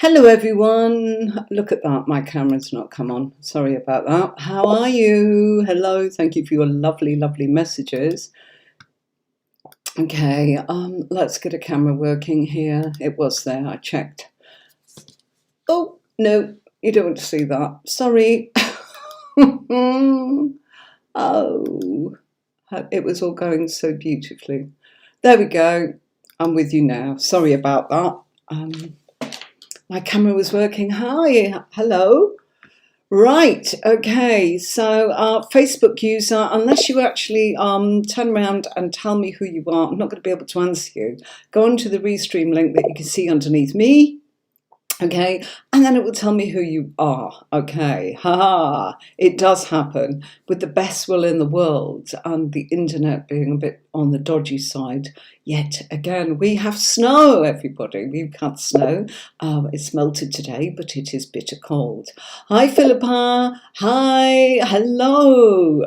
Hello everyone. Look at that, my camera's not come on. Sorry about that. How are you? Hello, thank you for your lovely messages. Okay, let's get a camera working here. It was there, I checked. Oh, no, you don't want to see that. Sorry. Oh, it was all going so beautifully. There we go. I'm with you now. Sorry about that. My camera was working. Hi, hello. Right, okay, so Facebook user, unless you actually turn around and tell me who you are, I'm not going to be able to answer you. Go on to the Restream link that you can see underneath me. Okay, and then it will tell me who you are. Okay, haha, it does happen with the best will in the world and the internet being a bit on the dodgy side. Yet again, we have snow, everybody. We've had snow. It's melted today, but it is bitter cold. Hi, Philippa. Hi, hello,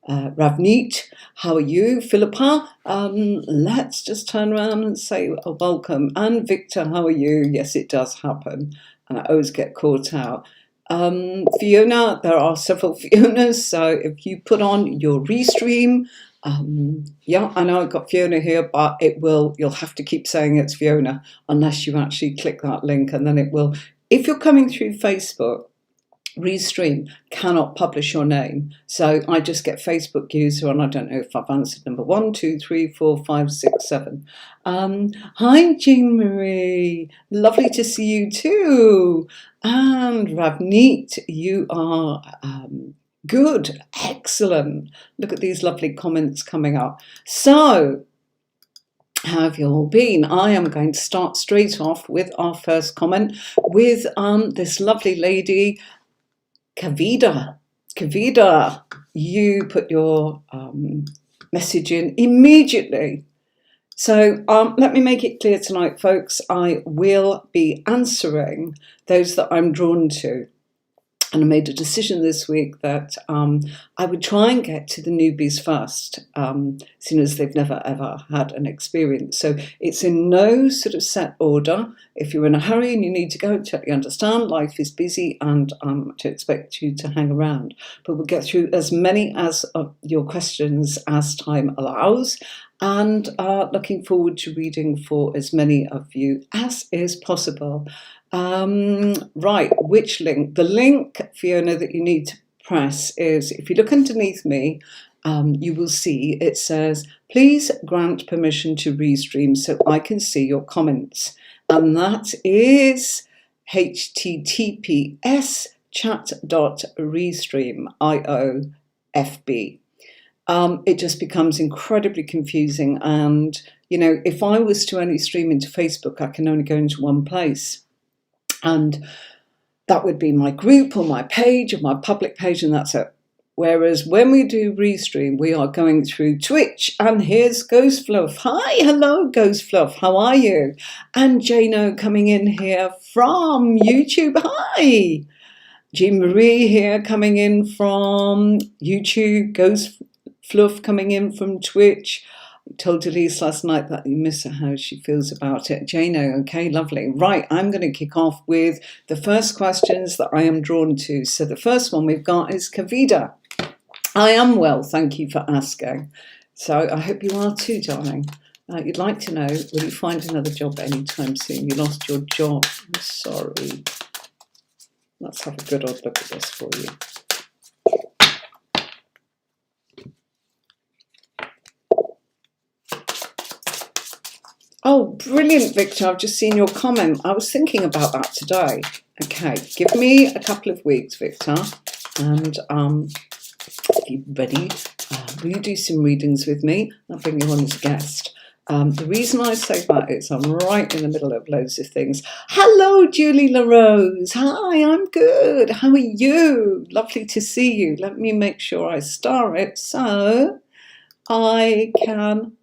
Ravneet, how are you? Philippa, let's just turn around and say welcome. And Victor, how are you? Yes, it does happen. And I always get caught out. Fiona, there are several Fionas. So if you put on your Restream, yeah, I know I've got Fiona here, but you'll have to keep saying it's Fiona unless you actually click that link, and then it will. If you're coming through Facebook, Restream cannot publish your name, so I just get Facebook user, and I don't know if I've answered number 1, 2, 3, 4, 5, 6, 7. Hi, Jean Marie, lovely to see you too. And Ravneet, you are good, excellent. Look at these lovely comments coming up. So, how have you all been? I am going to start straight off with our first comment with this lovely lady, Kavida, you put your message in immediately. So let me make it clear tonight, folks. I will be answering those that I'm drawn to. And I made a decision this week that I would try and get to the newbies first, seeing as they've never ever had an experience. So it's in no sort of set order. If you're in a hurry and you need to go, totally understand. Life is busy, and to expect you to hang around. But we'll get through as many as your questions as time allows. And looking forward to reading for as many of you as is possible. Right, which link? The link, Fiona, that you need to press is, if you look underneath me, you will see it says, please grant permission to Restream so I can see your comments. And that is https chat.restream.io/FB. It just becomes incredibly confusing. And, you know, if I was to only stream into Facebook, I can only go into one place. And that would be my group or my page or my public page, and that's it. Whereas when we do Restream, we are going through Twitch. And here's Ghost Fluff. Hi, hello, Ghost Fluff. How are you? And Jano coming in here from YouTube. Hi. Jean Marie here coming in from YouTube. Ghost Fluff coming in from Twitch. I told Elise last night that you miss her, how she feels about it. Jano, okay, lovely. Right, I'm going to kick off with the first questions that I am drawn to. So the first one we've got is Kavida. I am well, thank you for asking. So I hope you are too, darling. You'd like to know, will you find another job anytime soon? You lost your job. I'm sorry. Let's have a good old look at this for you. Oh, brilliant, Victor. I've just seen your comment. I was thinking about that today. Okay, give me a couple of weeks, Victor. And if you're ready, will you do some readings with me? I'll bring you on as a guest. The reason I say that is I'm right in the middle of loads of things. Hello, Julie LaRose. Hi, I'm good. How are you? Lovely to see you. Let me make sure I star it so I can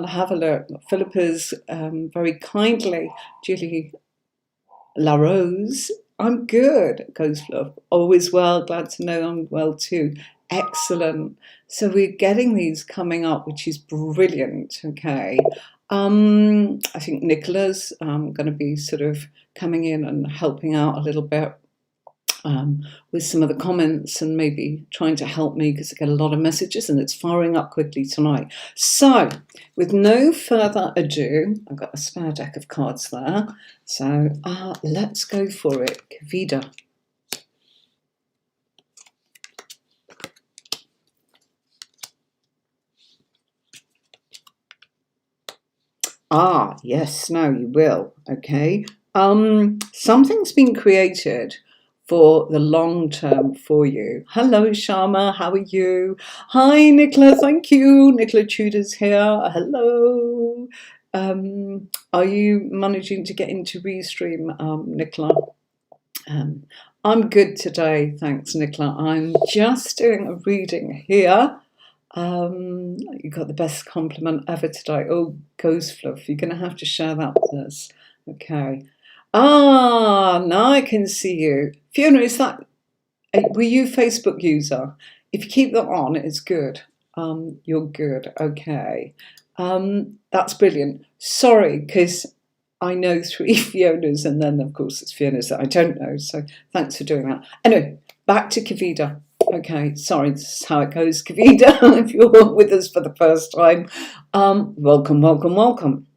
have a look. Philippa's very kindly, Julie LaRose. I'm good, Ghost Love. Always well, glad to know I'm well too. Excellent. So we're getting these coming up, which is brilliant, okay. I think Nicola's going to be sort of coming in and helping out a little bit with some of the comments and maybe trying to help me because I get a lot of messages and it's firing up quickly tonight. So, with no further ado, I've got a spare deck of cards there. So, let's go for it. Kavita. Yes, now you will. Okay. Something's been created for the long term for you. Hello, Sharma. How are you? Hi, Nicola. Thank you. Nicola Tudor's here. Hello. Are you managing to get into Restream, Nicola? I'm good today. Thanks, Nicola. I'm just doing a reading here. You got the best compliment ever today. Oh, Ghost Fluff, you're going to have to share that with us. Okay. Now I can see you. Fiona, is that, were you a Facebook user? If you keep that on, it's good. You're good. Okay. That's brilliant. Sorry, because I know 3 Fionas, and then, of course, it's Fionas that I don't know. So thanks for doing that. Anyway, back to Kavita. Okay, sorry, this is how it goes, Kavita. If you're with us for the first time, welcome, welcome, welcome.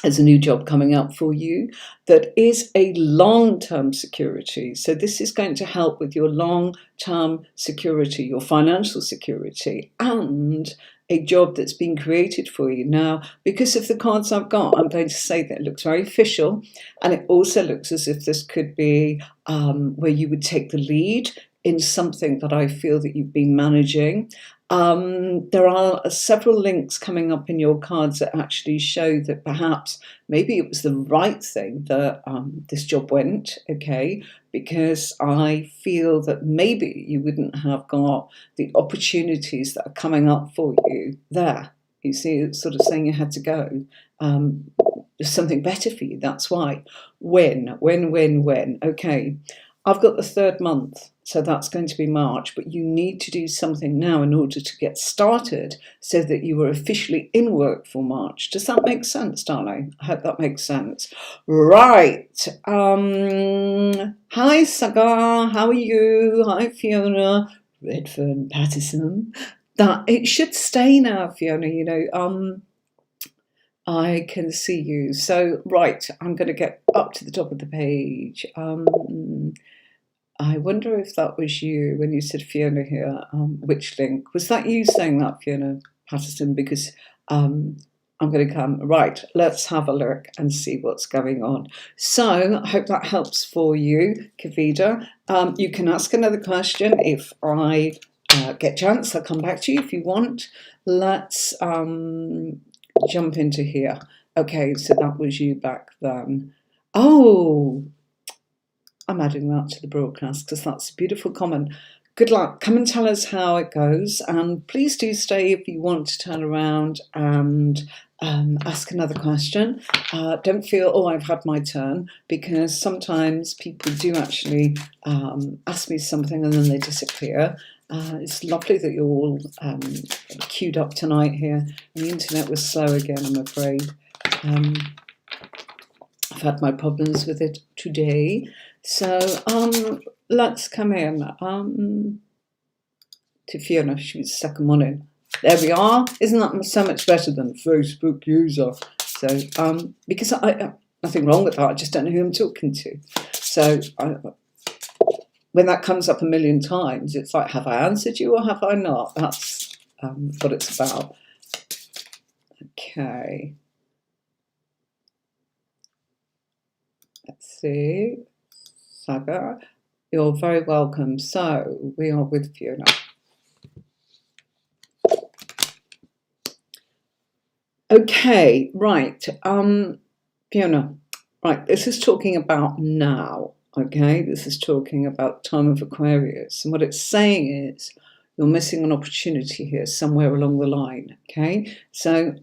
There's a new job coming up for you that is a long-term security. So this is going to help with your long-term security, your financial security, and a job that's been created for you. Now, because of the cards I've got, I'm going to say that it looks very official, and it also looks as if this could be where you would take the lead in something that I feel that you've been managing. There are several links coming up in your cards that actually show that perhaps maybe it was the right thing that this job went, okay, because I feel that maybe you wouldn't have got the opportunities that are coming up for you there. You see, it's sort of saying you had to go. There's something better for you, that's why. When, okay. I've got the 3rd month, so that's going to be March, but you need to do something now in order to get started so that you are officially in work for March. Does that make sense, darling? I hope that makes sense. Right. Hi, Sagar. How are you? Hi, Fiona. Redfern Patterson. That it should stay now, Fiona, you know. I can see you. So, right, I'm going to get up to the top of the page. I wonder if that was you when you said Fiona here. Which link? Was that you saying that, Fiona Patterson? Because I'm going to come. Right, let's have a look and see what's going on. So, I hope that helps for you, Kavita. You can ask another question if I get a chance. I'll come back to you if you want. Let's jump into here. Okay, so that was you back then. Oh, I'm adding that to the broadcast because that's a beautiful comment. Good luck. Come and tell us how it goes. And please do stay if you want to turn around and ask another question. Don't feel, oh, I've had my turn, because sometimes people do actually ask me something and then they disappear. It's lovely that you're all queued up tonight here. The internet was slow again, I'm afraid. I've had my problems with it today. So let's come in to Fiona. She was the second one in. There we are. Isn't that so much better than Facebook user? So because I nothing wrong with that. I just don't know who I'm talking to. So when that comes up a million times, it's like, have I answered you or have I not? That's what it's about. Okay. Let's see. Saga, you're very welcome. So we are with Fiona. Okay, right. Fiona, right, this is talking about now. Okay, this is talking about time of Aquarius. And what it's saying is you're missing an opportunity here somewhere along the line. Okay, so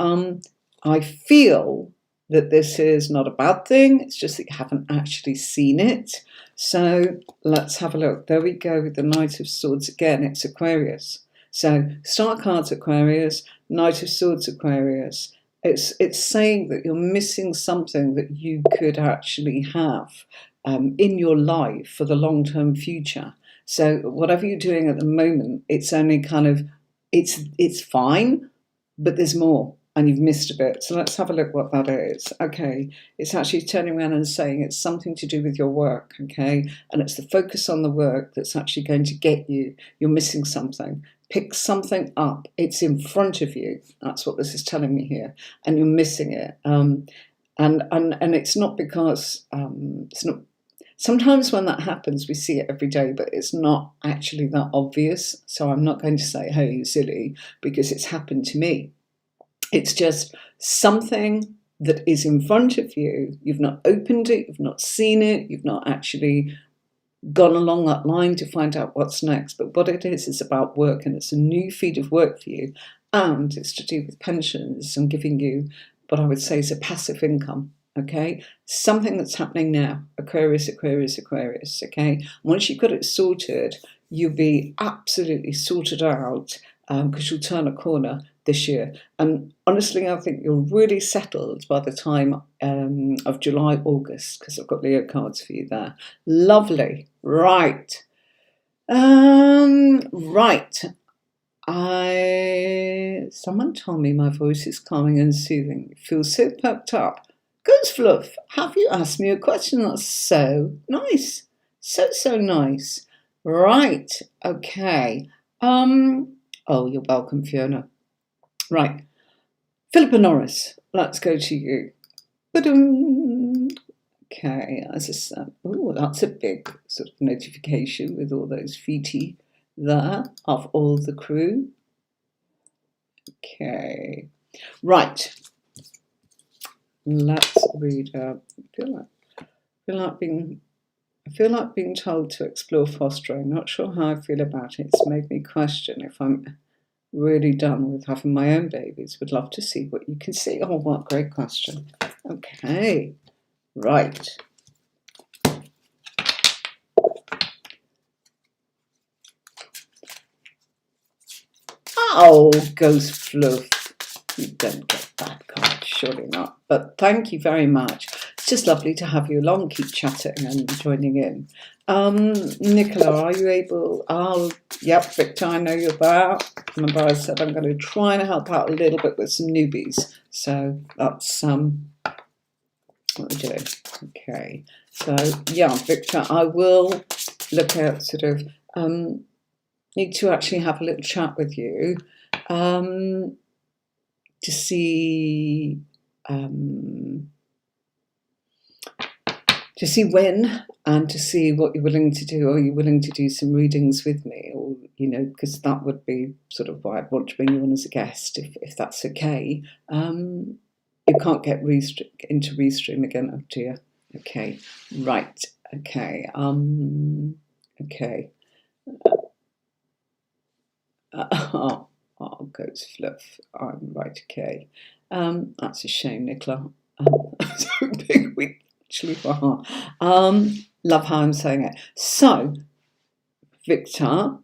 I feel that this is not a bad thing. It's just that you haven't actually seen it. So let's have a look. There we go with the Knight of Swords again. It's Aquarius. So Star cards Aquarius, Knight of Swords Aquarius. It's saying that you're missing something that you could actually have in your life for the long-term future. So whatever you're doing at the moment, it's only kind of it's fine, but there's more and you've missed a bit. So let's have a look what that is. Okay, it's actually turning around and saying it's something to do with your work, okay? And it's the focus on the work that's actually going to get you. You're missing something. Pick something up. It's in front of you. That's what this is telling me here. And you're missing it. And it's not because it's not. Sometimes when that happens, we see it every day, but it's not actually that obvious. So I'm not going to say, "Hey, you silly," because it's happened to me. It's just something that is in front of you. You've not opened it. You've not seen it. You've not actually gone along that line to find out what's next. But what it is about work, and it's a new feed of work for you, and it's to do with pensions and giving you what I would say is a passive income. Okay, something that's happening now. Aquarius, Aquarius, Aquarius. Okay, once you've got it sorted, you'll be absolutely sorted out because you'll turn a corner this year. And honestly, I think you're really settled by the time of July, August, because I've got Leo cards for you there. Lovely. Right. Right. Someone told me my voice is calming and soothing. It feels so perked up. Ghost Fluff, have you asked me a question? That's so nice. So nice. Right. Okay. Oh, you're welcome, Fiona. Right. Philippa Norris, let's go to you. Ba-dum. Okay, as I said, oh, that's a big sort of notification with all those feety there of all the crew. Okay. Right. Let's read. I feel like being told to explore fostering. Not sure how I feel about it. It's made me question if I'm really done with having my own babies. Would love to see what you can see. Oh, what a great question. Okay, right. Oh, Ghost Fluff. You don't get that card, surely not. But thank you very much. It's just lovely to have you along. Keep chatting and joining in. Nicola, are you able? Oh, yep, Victor, I know you're there. Remember I said I'm going to try and help out a little bit with some newbies. So that's what we're doing. Okay. So, yeah, Victor, I will look at sort of, need to actually have a little chat with you to see when and to see what you're willing to do. Are you willing to do some readings with me? Or, you know, because that would be sort of why I'd want to bring you on as a guest, if that's okay. You can't get into Restream again, oh dear. Okay, right, okay. Okay. Oh, Ghost Fluff. I'm right, okay. That's a shame, Nicola. So big we actually are. Love how I'm saying it. So, Victor,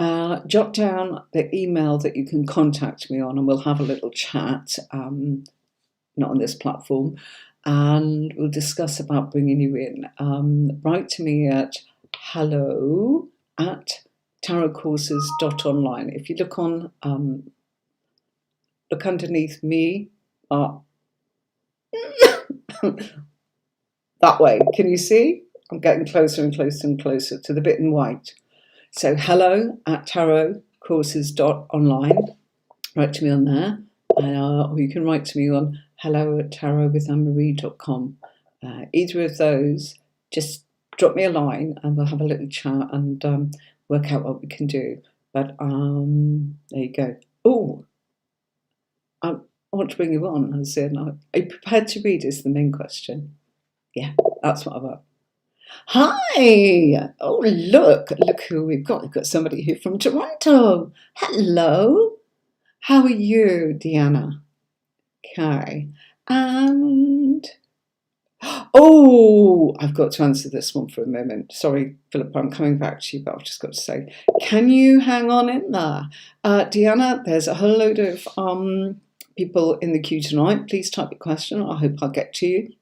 jot down the email that you can contact me on and we'll have a little chat, not on this platform, and we'll discuss about bringing you in. Write to me at hello@tarotcourses.online. If you look on, look underneath me, that way. Can you see? I'm getting closer and closer and closer to the bit in white. So hello@tarotcourses.online. Write to me on there. Or you can write to me on hello@tarotwithanne-marie.com. Either of those, just drop me a line and we'll have a little chat and work out what we can do. But there you go. Oh, I want to bring you on. I said, are you prepared to read is the main question. Yeah, that's what I want. Hi! Oh, look who we've got. We've got somebody here from Toronto. Hello. How are you, Deanna? Okay. And oh, I've got to answer this one for a moment. Sorry, Philip, I'm coming back to you, but I've just got to say, can you hang on in there? Deanna, there's a whole load of people in the queue tonight, please type your question. I hope I'll get to you.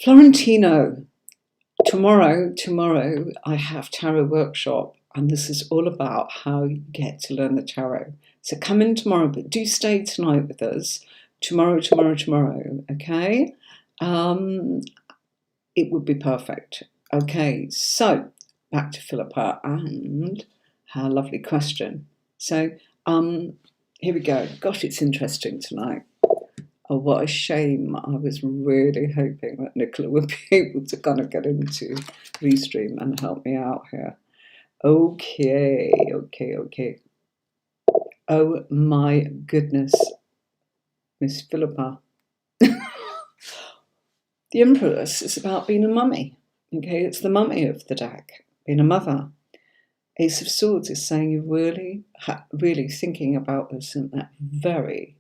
Florentino, tomorrow I have tarot workshop, and this is all about how you get to learn the tarot. So come in tomorrow, but do stay tonight with us. Tomorrow, okay? It would be perfect. Okay, so back to Philippa and her lovely question. So here we go. Gosh, it's interesting tonight. Oh, what a shame. I was really hoping that Nicola would be able to kind of get into Restream and help me out here. Okay. Oh my goodness, Miss Philippa. The Empress is about being a mummy. Okay, it's the mummy of the deck, being a mother. Ace of Swords is saying you're really thinking about this, and that very.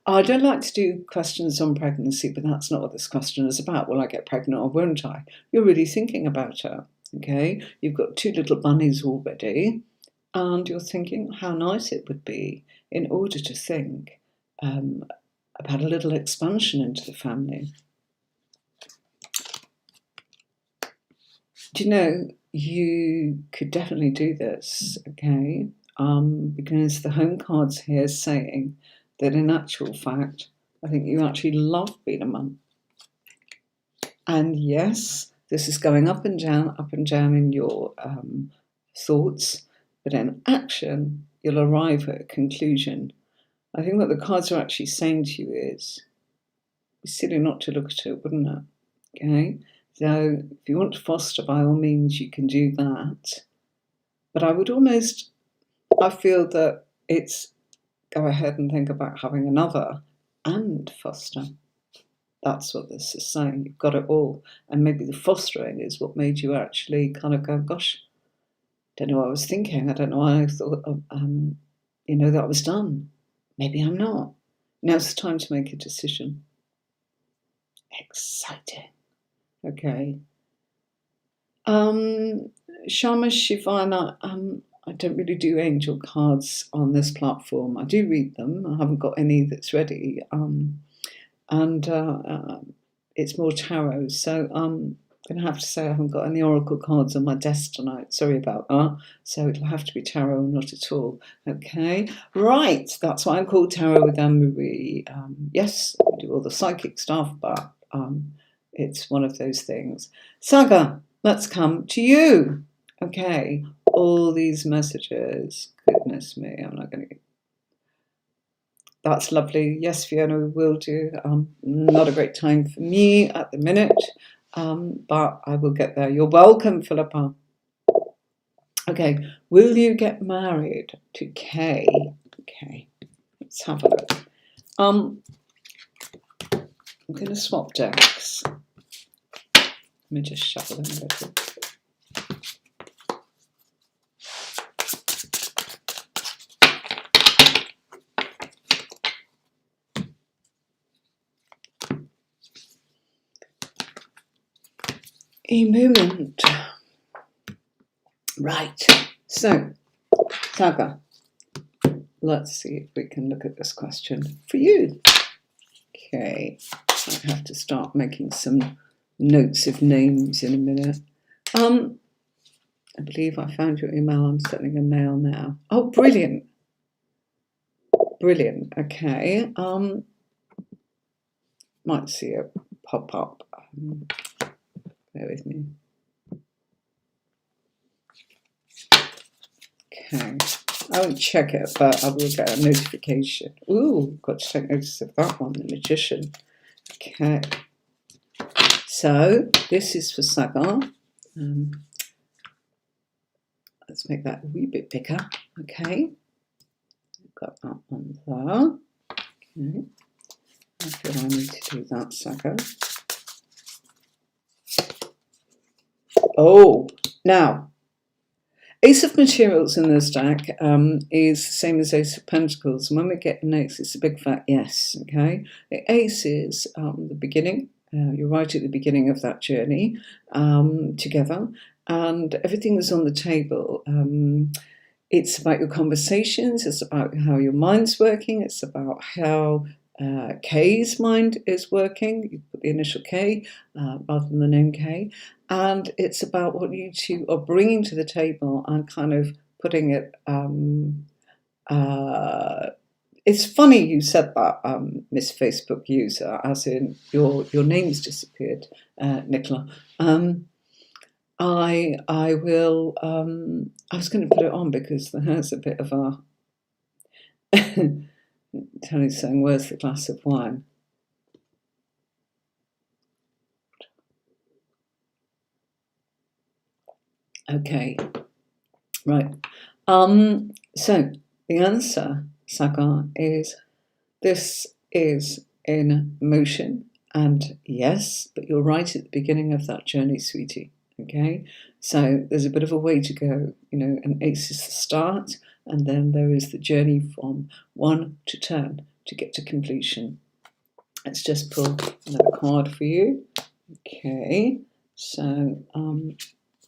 I don't like to do questions on pregnancy, but that's not what this question is about. Will I get pregnant or won't I? You're really thinking about her. Okay, you've got 2 little bunnies already, and you're thinking how nice it would be in order to think about a little expansion into the family. Do you know, you could definitely do this, okay? Because the home card's here saying that in actual fact, I think you actually love being a mum. And yes, this is going up and down in your thoughts, but in action, you'll arrive at a conclusion. I think what the cards are actually saying to you is, it's silly not to look at it, wouldn't it? Okay? So if you want to foster, by all means, you can do that. But I feel that it's go ahead and think about having another and foster. That's what this is saying. You've got it all. And maybe the fostering is what made you actually kind of go, gosh, don't know what I was thinking. I don't know why I thought, that I was done. Maybe I'm not. Now's the time to make a decision. Exciting. Okay. Shama Shivana, I don't really do angel cards on this platform. I do read them. I haven't got any that's ready. It's more tarot. So I'm going to have to say I haven't got any oracle cards on my desk tonight. Sorry about that. So it'll have to be tarot, not at all. Okay. Right. That's why I'm called Tarot with Anne-Marie. Yes, I do all the psychic stuff, but it's one of those things. Saga, let's come to you. Okay, all these messages. Goodness me, I'm not going to. That's lovely. Yes, Fiona, we will do. Not a great time for me at the minute, but I will get there. You're welcome, Philippa. Okay, will you get married to Kay? Okay, let's have a look. I'm going to swap decks. Let me just shuffle them a little. A moment. Right. So, Saga, let's see if we can look at this question for you. Okay. I have to start making some notes of names in a minute. I believe I found your email. I'm sending a mail now. Oh, brilliant. Brilliant. Okay. Might see it pop up. Bear with me. Okay. I won't check it, but I will get a notification. Ooh, got to take notice of that one, the Magician. Okay. So, this is for Saga. Let's make that a wee bit bigger. Okay. Got that one there. Okay. I feel I need to do that, Saga. Oh, now, Ace of Materials in this deck is the same as Ace of Pentacles. And when we get an ace, it's a big fat yes, okay? The ace is the beginning. You're right at the beginning of that journey together. And everything is on the table. It's about your conversations. It's about how your mind's working. It's about how K's mind is working. You put the initial K rather than the name K. And it's about what you two are bringing to the table and kind of putting it. It's funny you said that, Miss Facebook user, as in your name's disappeared, Nicola. I will. I was going to put it on because there's a bit of a. Tony's saying, "Where's the glass of wine?" Okay, right. So the answer, Sagar, is this is in motion, and yes, but you're right at the beginning of that journey, sweetie. Okay, so there's a bit of a way to go, and ACE is the start, and then there is the journey from 1 to 10 to get to completion. Let's just pull another card for you. Okay, so I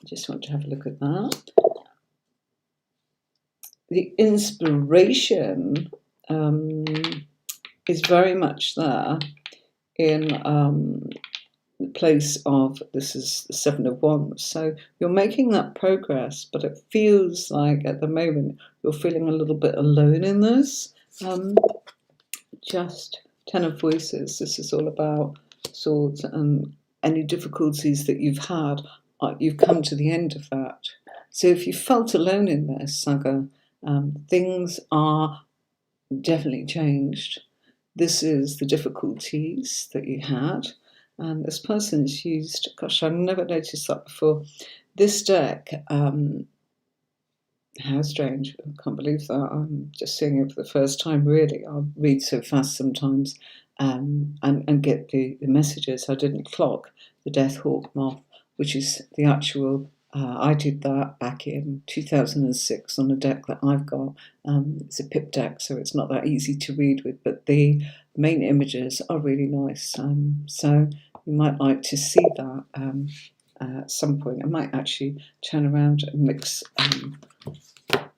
just want to have a look at that. The inspiration is very much there in the place of, this is the Seven of Wands. So you're making that progress, but it feels like at the moment you're feeling a little bit alone in this. Just Ten of Voices. This is all about swords, and any difficulties that you've had, you've come to the end of that. So if you felt alone in this, Saga, things are definitely changed. This is the difficulties that you had. And this person's used, gosh, I've never noticed that before. This deck, how strange. I can't believe that. I'm just seeing it for the first time, really. I read so fast sometimes and get the messages. I didn't clock the Death Hawk Moth, which is the actual. I did that back in 2006 on a deck that I've got. It's a pip deck, so it's not that easy to read with, but the main images are really nice. So you might like to see that at some point. I might actually turn around and mix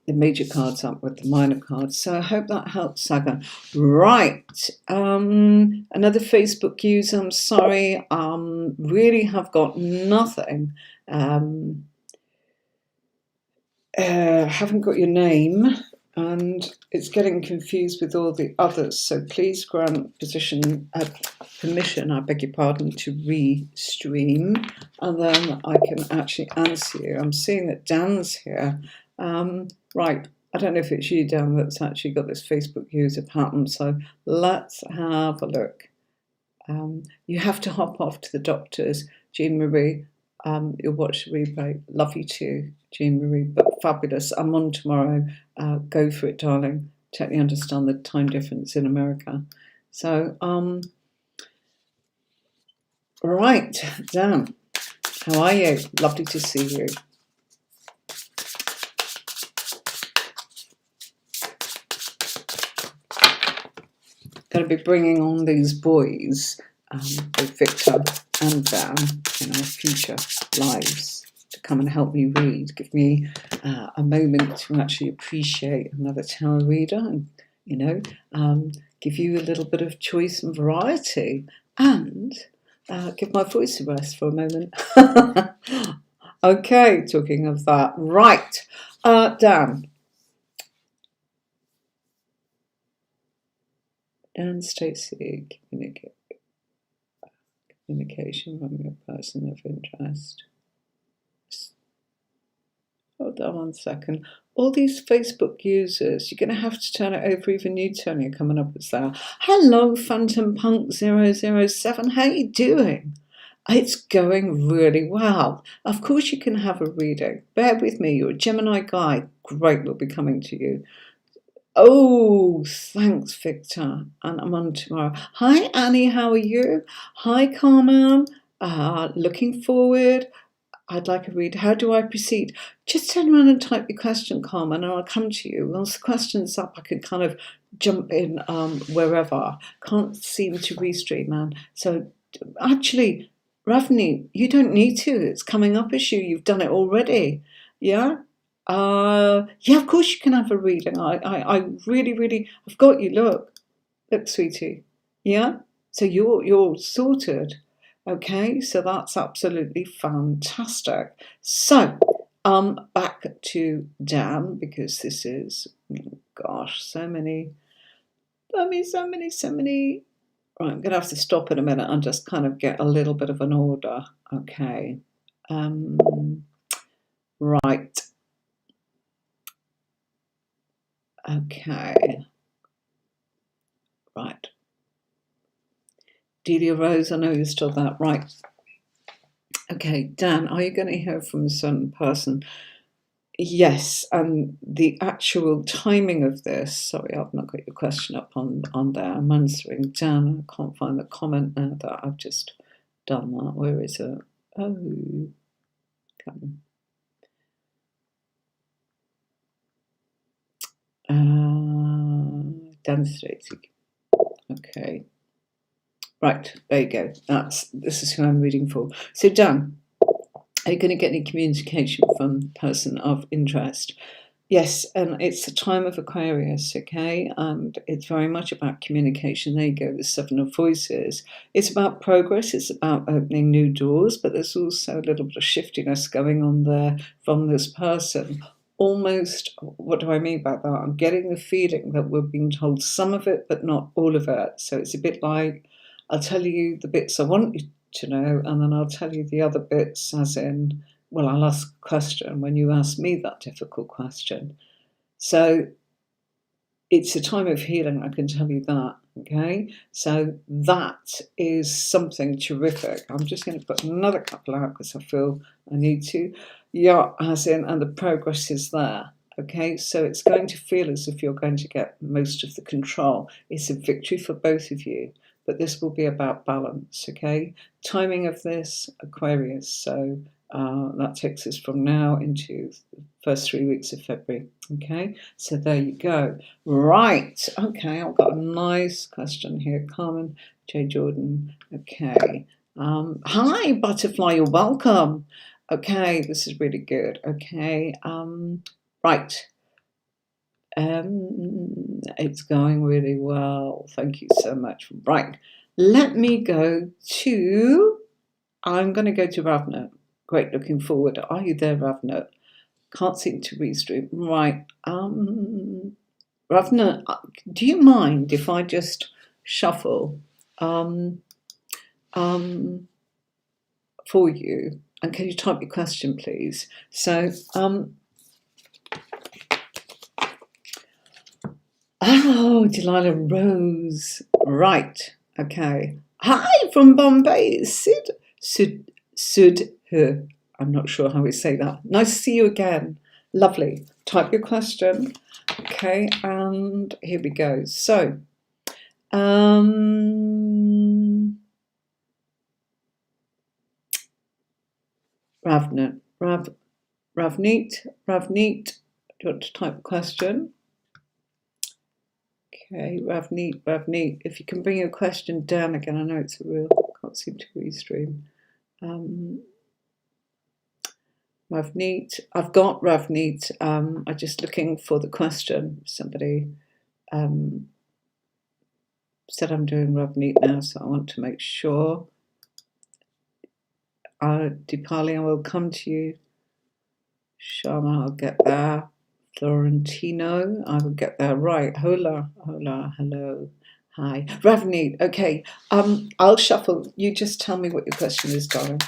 the major cards up with the minor cards. So I hope that helps, Saga. Right. Another Facebook user, I'm sorry, really have got nothing. Haven't got your name, and it's getting confused with all the others. So please grant permission, I beg your pardon, to restream, and then I can actually answer you. I'm seeing that Dan's here. Right, I don't know if it's you, Dan, that's actually got this Facebook user pattern, so let's have a look. You have to hop off to the doctors, Jean Marie. You'll watch the replay. Love you too, Jean Marie, but fabulous. I'm on tomorrow. Go for it, darling. Totally understand the time difference in America. So, right, Dan, how are you? Lovely to see you. Going to be bringing on these boys, with Victor and Dan, in our future lives, to come and help me read, give me a moment to actually appreciate another tarot reader, and give you a little bit of choice and variety, and give my voice a rest for a moment. Okay, talking of that, right, Dan. Dan Stacey, communication from your person of interest. Hold on 1 second. All these Facebook users, you're going to have to turn it over. Even you, Tony, are coming up as that. Hello, Phantom Punk 007. How you doing? It's going really well. Of course you can have a reading. Bear with me. You're a Gemini guy. Great, we'll be coming to you. Oh, thanks, Victor. And I'm on tomorrow. Hi, Annie. How are you? Hi, Carmen. Looking forward. I'd like a read. How do I proceed? Just turn around and type your question, Carmen, and I'll come to you. Once the question's up, I can kind of jump in wherever. Can't seem to restream, man. So actually, Ravni, you don't need to. It's coming up as you. You've done it already. Yeah? Yeah, of course you can have a reading. I really, I've got you. Look, sweetie. Yeah. So you're sorted. Okay. So that's absolutely fantastic. So, back to Dan because this is, gosh, so many. I mean, so many. Right, I'm gonna have to stop in a minute and just kind of get a little bit of an order. Okay. Right. Okay. Right. Delia Rose, I know you're still there. Right. Okay, Dan, are you going to hear from a certain person? Yes, and the actual timing of this, sorry, I've not got your question up on there. I'm answering Dan. I can't find the comment now that I've just done that. Where is it? Oh, come on. Demonstrating. Okay. Right, there you go. This is who I'm reading for. So Dan, are you going to get any communication from the person of interest? Yes, and it's the time of Aquarius, okay? And it's very much about communication. There you go, the Seven of Voices. It's about progress, it's about opening new doors, but there's also a little bit of shiftiness going on there from this person. Almost, what do I mean by that? I'm getting the feeling that we're being told some of it, but not all of it. So it's a bit like, I'll tell you the bits I want you to know, and then I'll tell you the other bits, as in, well, I'll ask a question when you ask me that difficult question. So it's a time of healing, I can tell you that. Okay, so that is something terrific. I'm just going to put another couple out because I feel I need to. Yeah, as in, and the progress is there. Okay, so it's going to feel as if you're going to get most of the control. It's a victory for both of you, but this will be about balance. Okay, timing of this, Aquarius. So that takes us from now into the first 3 weeks of February. Okay, so there you go. Right. Okay, I've got a nice question here. Carmen J. Jordan. Okay. Hi, Butterfly. You're welcome. Okay, this is really good. Okay. Right. It's going really well. Thank you so much. Right. Let me go to. I'm going to go to Ravna. Great. Looking forward. Are you there, Ravna? Can't seem to restream. Right. Ravna, do you mind if I just shuffle um, for you? And can you type your question, please? So, Delilah Rose. Right. Okay. Hi from Bombay. It's Sud. I'm not sure how we say that. Nice to see you again. Lovely. Type your question. Okay, and here we go. So, Ravneet. Do you want to type a question? Okay, Ravneet. If you can bring your question down again, I know it's a real, can't seem to restream. Ravneet, I've got Ravneet. I'm just looking for the question. Somebody said I'm doing Ravneet now, so I want to make sure. Deepali, I will come to you. Sharma, I'll get there. Florentino, I will get there. Right. Hola, hello. Hi. Ravneet, okay. I'll shuffle. You just tell me what your question is, darling.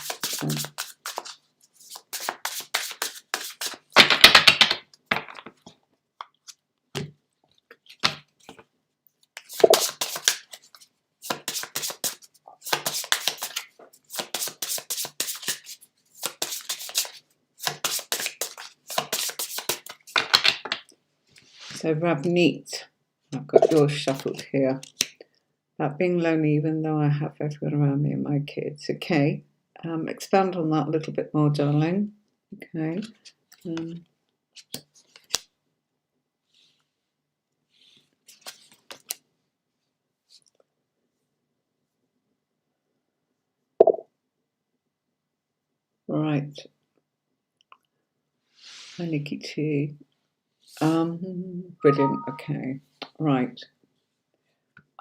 So Ravneet, I've got yours shuffled here. About being lonely even though I have everyone around me and my kids. Okay. Expand on that a little bit more, darling. Okay. Right. Hi, Nikki T. Brilliant. Okay, right.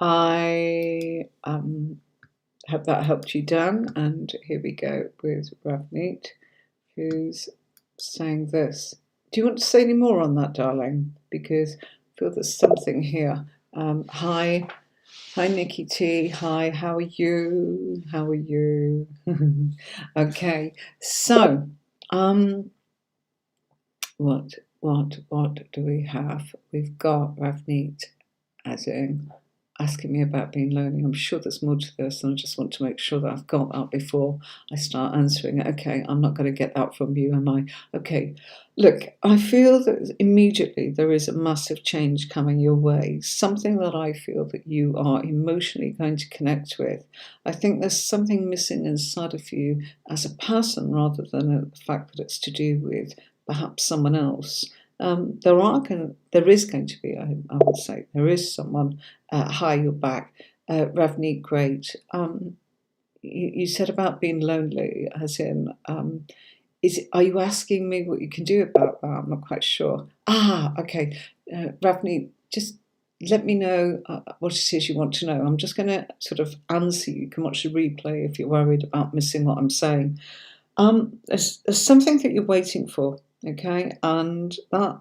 I hope that helped you, Dan. And here we go with Ravneet, who's saying this. Do you want to say any more on that, darling? Because I feel there's something here. Hi, Nikki T. Hi, how are you? How are you? Okay, so what do we have? We've got Ravneet as in asking me about being lonely. I'm sure there's more to this, and I just want to make sure that I've got that before I start answering it. Okay, I'm not going to get that from you, am I? Okay, look, I feel that immediately there is a massive change coming your way, something that I feel that you are emotionally going to connect with. I think there's something missing inside of you as a person rather than the fact that it's to do with perhaps someone else. There is going to be, I would say, there is someone. Hi, you're back. Ravneet, great. You said about being lonely, as in, are you asking me what you can do about that? I'm not quite sure. Okay. Ravneet, just let me know what it is you want to know. I'm just going to sort of answer you. You can watch the replay if you're worried about missing what I'm saying. There's something that you're waiting for, okay? And that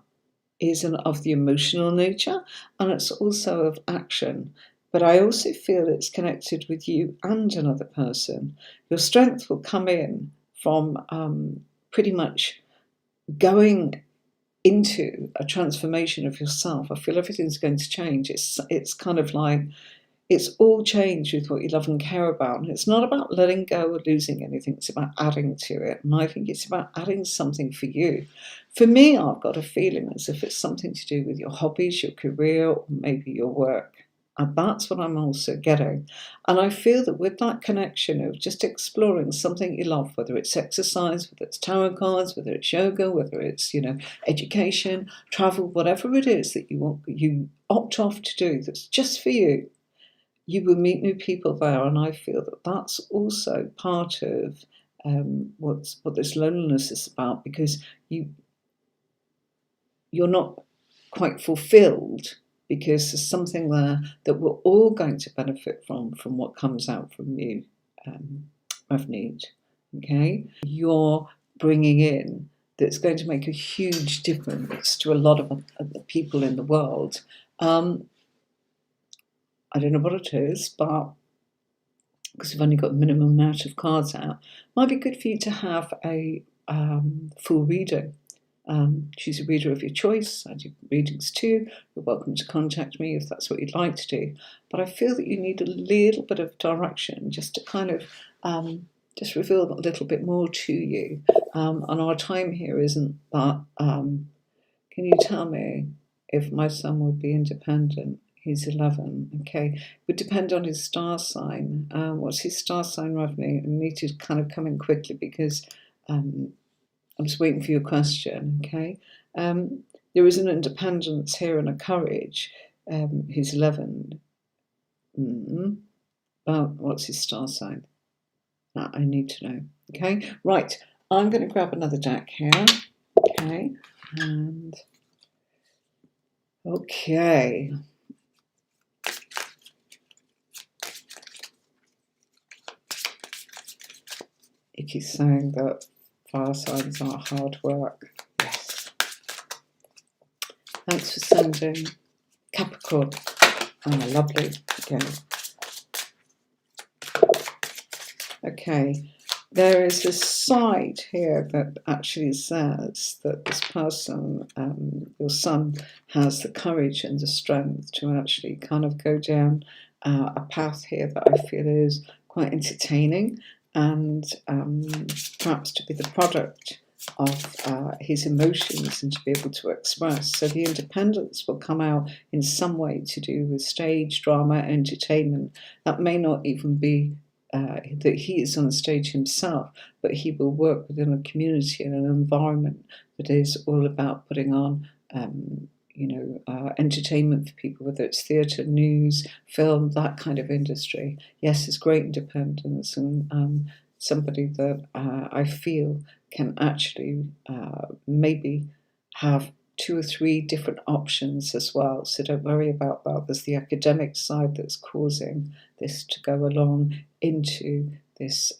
is of the emotional nature, and it's also of action. But I also feel it's connected with you and another person. Your strength will come in from pretty much going into a transformation of yourself. I feel everything's going to change. It's kind of like it's all change with what you love and care about. And it's not about letting go or losing anything, it's about adding to it. And I think it's about adding something for you. For me, I've got a feeling as if it's something to do with your hobbies, your career, or maybe your work. And that's what I'm also getting. And I feel that with that connection of just exploring something you love, whether it's exercise, whether it's tarot cards, whether it's yoga, whether it's, education, travel, whatever it is that you opt off to do that's just for you, you will meet new people there, and I feel that that's also part of what this loneliness is about, because you're not quite fulfilled because there's something there that we're all going to benefit from what comes out from you, Ravneet. Okay, you're bringing in that's going to make a huge difference to a lot of the people in the world. I don't know what it is, but because we've only got a minimum amount of cards out, might be good for you to have a full reading. Choose a reader of your choice. I do readings too. You're welcome to contact me if that's what you'd like to do. But I feel that you need a little bit of direction just to kind of just reveal a little bit more to you. And our time here isn't that. Can you tell me if my son will be independent? He's 11. Okay. It would depend on his star sign. What's his star sign, Ravni? I need to kind of come in quickly because I'm just waiting for your question. Okay. There is an independence here and a courage. He's 11. But what's his star sign? That I need to know. Okay. Right. I'm going to grab another deck here. Okay. And okay. It keeps saying that fire signs are hard work. Yes. Thanks for sending. Capricorn. Lovely. Okay. There is a side here that actually says that this person, your son, has the courage and the strength to actually kind of go down a path here that I feel is quite entertaining and perhaps to be the product of his emotions and to be able to express. So the independence will come out in some way to do with stage, drama, entertainment. That may not even be that he is on stage himself, but he will work within a community and an environment that is all about putting on entertainment for people, whether it's theatre, news, film, that kind of industry. Yes, it's great independence and somebody that I feel can actually maybe have 2 or 3 different options as well. So don't worry about that. There's the academic side that's causing this to go along into this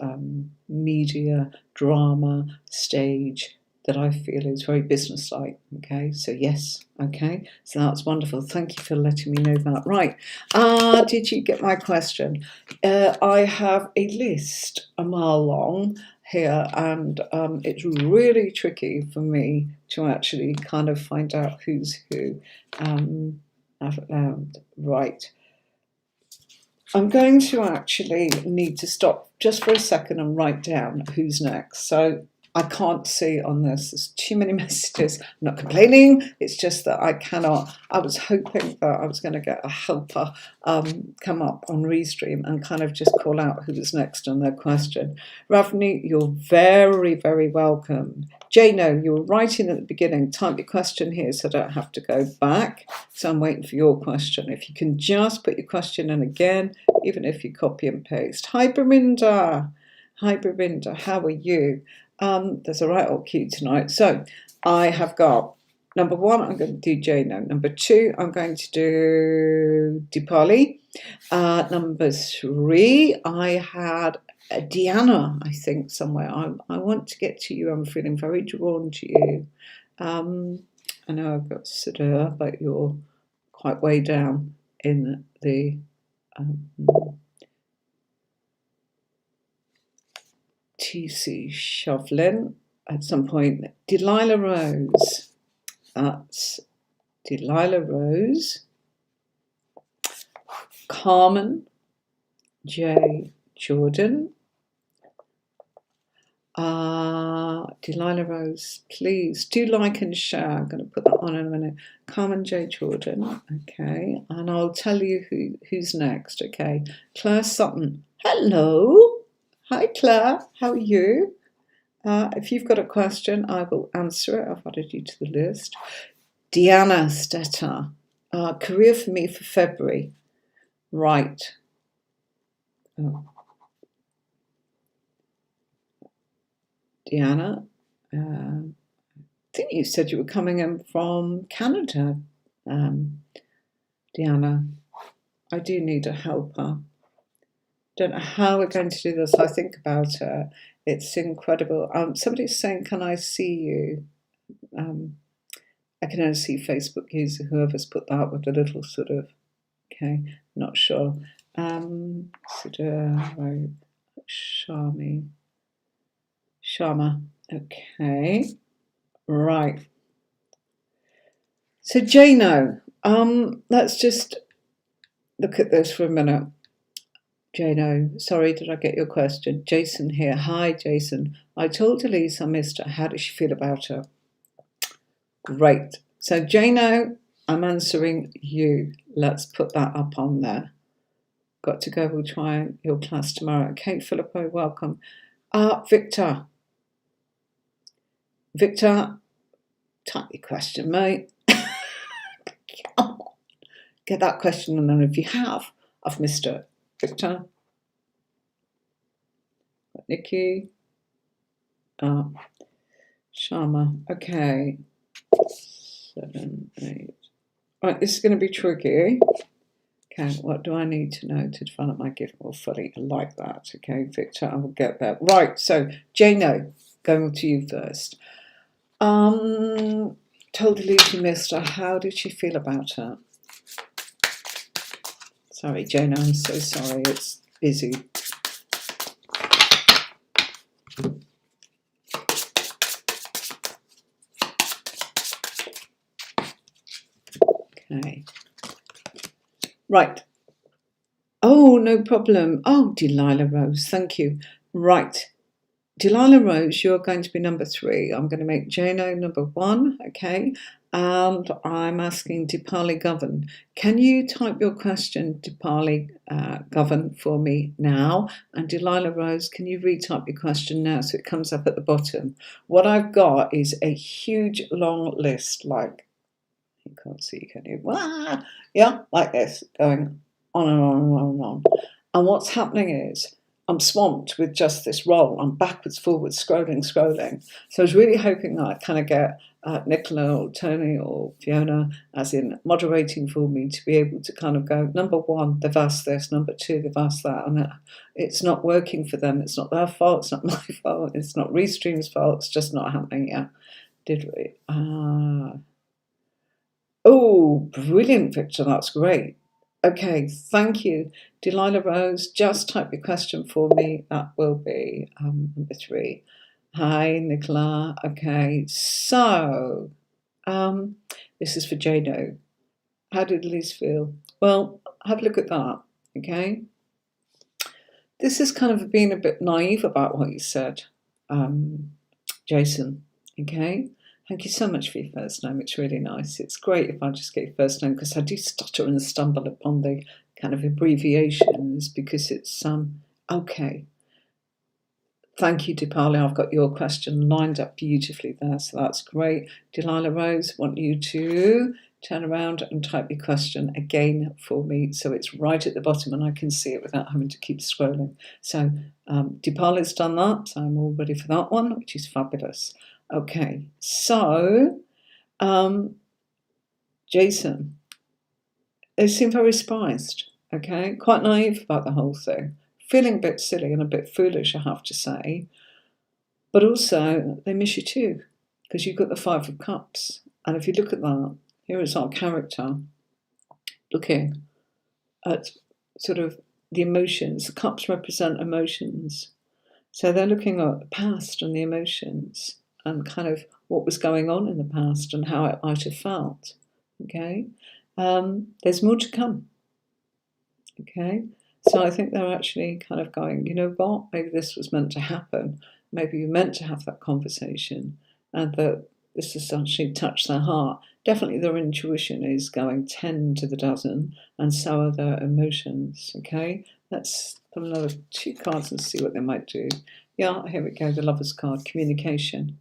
media drama stage that I feel is very businesslike. Okay, so yes, okay, so that's wonderful. Thank you for letting me know that. Right, did you get my question? I have a list a mile long here, and it's really tricky for me to actually kind of find out who's who. Right. I'm going to actually need to stop just for a second and write down who's next. So I can't see on this. There's too many messages. I'm not complaining. It's just that I cannot. I was hoping that I was going to get a helper come up on Restream and kind of just call out who was next on their question. Ravni, you're very, very welcome. Jano, you were writing at the beginning. Type your question here so I don't have to go back. So I'm waiting for your question. If you can just put your question in again, even if you copy and paste. Hi, Braminda. Hi, Braminda. How are you? There's a right old queue tonight. So I have got number 1, I'm going to do Jano. Number 2, I'm going to do Dipali. Number 3, I had Diana, I think, somewhere. I want to get to you. I'm feeling very drawn to you. I know I've got Sudhir, but you're quite way down in the TC Shovlin at some point. Delilah Rose. That's Delilah Rose. Carmen J. Jordan. Delilah Rose, please do like and share. I'm going to put that on in a minute. Carmen J. Jordan, okay, and I'll tell you who's next, okay. Claire Sutton, hello. Hi Claire, how are you? If you've got a question, I will answer it. I've added you to the list. Deanna Stetter, career for me for February. Right. Oh. Deanna, I think you said you were coming in from Canada, Deanna. I do need a helper. Don't know how we're going to do this. I think about it. It's incredible. Somebody's saying, can I see you? I can only see Facebook user, whoever's put that with a little sort of, okay, not sure. Sharma, okay, right. So Jano, let's just look at this for a minute. Jano, sorry, did I get your question? Jason here. Hi, Jason. I told Elise I missed her. How does she feel about her? Great. So Jano, I'm answering you. Let's put that up on there. Got to go. We'll try your class tomorrow. Okay, Filippo, welcome. Victor. Victor, type your question, mate. Get that question, and then if you have, I've missed it. Victor. Nikki. Sharma. Okay. 7, 8. Right, this is going to be tricky. Okay, what do I need to know to develop my gift more fully? I like that. Okay, Victor, I will get that. Right, so Jano, going to you first. Totally she missed her. How did she feel about her? Sorry, Jano, I'm so sorry. It's busy. Okay. Right. Oh, no problem. Oh, Delilah Rose, thank you. Right. Delilah Rose, you're going to be number 3. I'm going to make Jano number 1, okay? And I'm asking Dipali Govern. Can you type your question, Dipali Govern, for me now? And Delilah Rose, can you retype your question now so it comes up at the bottom? What I've got is a huge long list, like, you can't see, can you? Ah, yeah, like this, going on and on and on and on. And what's happening is I'm swamped with just this role. I'm backwards, forwards, scrolling. So I was really hoping that I'd kind of get Nicola or Tony or Fiona, as in moderating for me, to be able to kind of go, number one, they've asked this, number two, they've asked that, and it's not working for them. It's not their fault, it's not my fault, it's not Restream's fault, it's just not happening yet. Did we? Oh, brilliant, Victor, that's great. Okay, thank you. Delilah Rose, just type your question for me. That will be number 3. Hi, Nicola. Okay, so this is for Jado. How did Liz feel? Well, have a look at that, okay? This is kind of being a bit naive about what you said, Jason, okay? Thank you so much for your first name. It's really nice. It's great if I just get your first name, because I do stutter and stumble upon the kind of abbreviations, because it's okay. Thank you, Dipali. I've got your question lined up beautifully there, so that's great. Delilah Rose, want you to turn around and type your question again for me, so it's right at the bottom and I can see it without having to keep scrolling. So Dipali's done that, so I'm all ready for that one, which is fabulous. Okay, so Jason, they seem very surprised, okay? Quite naive about the whole thing. Feeling a bit silly and a bit foolish, I have to say. But also, they miss you too, because you've got the 5 of Cups. And if you look at that, here is our character looking at sort of the emotions. The Cups represent emotions. So they're looking at the past and the emotions and kind of what was going on in the past and how it might have felt, okay? There's more to come, okay? So I think they're actually kind of going, you know what, maybe this was meant to happen. Maybe you meant to have that conversation, and that this has actually touched their heart. Definitely their intuition is going 10 to the dozen, and so are their emotions, okay? Let's put another 2 cards and see what they might do. Yeah, here we go, the Lover's card, communication.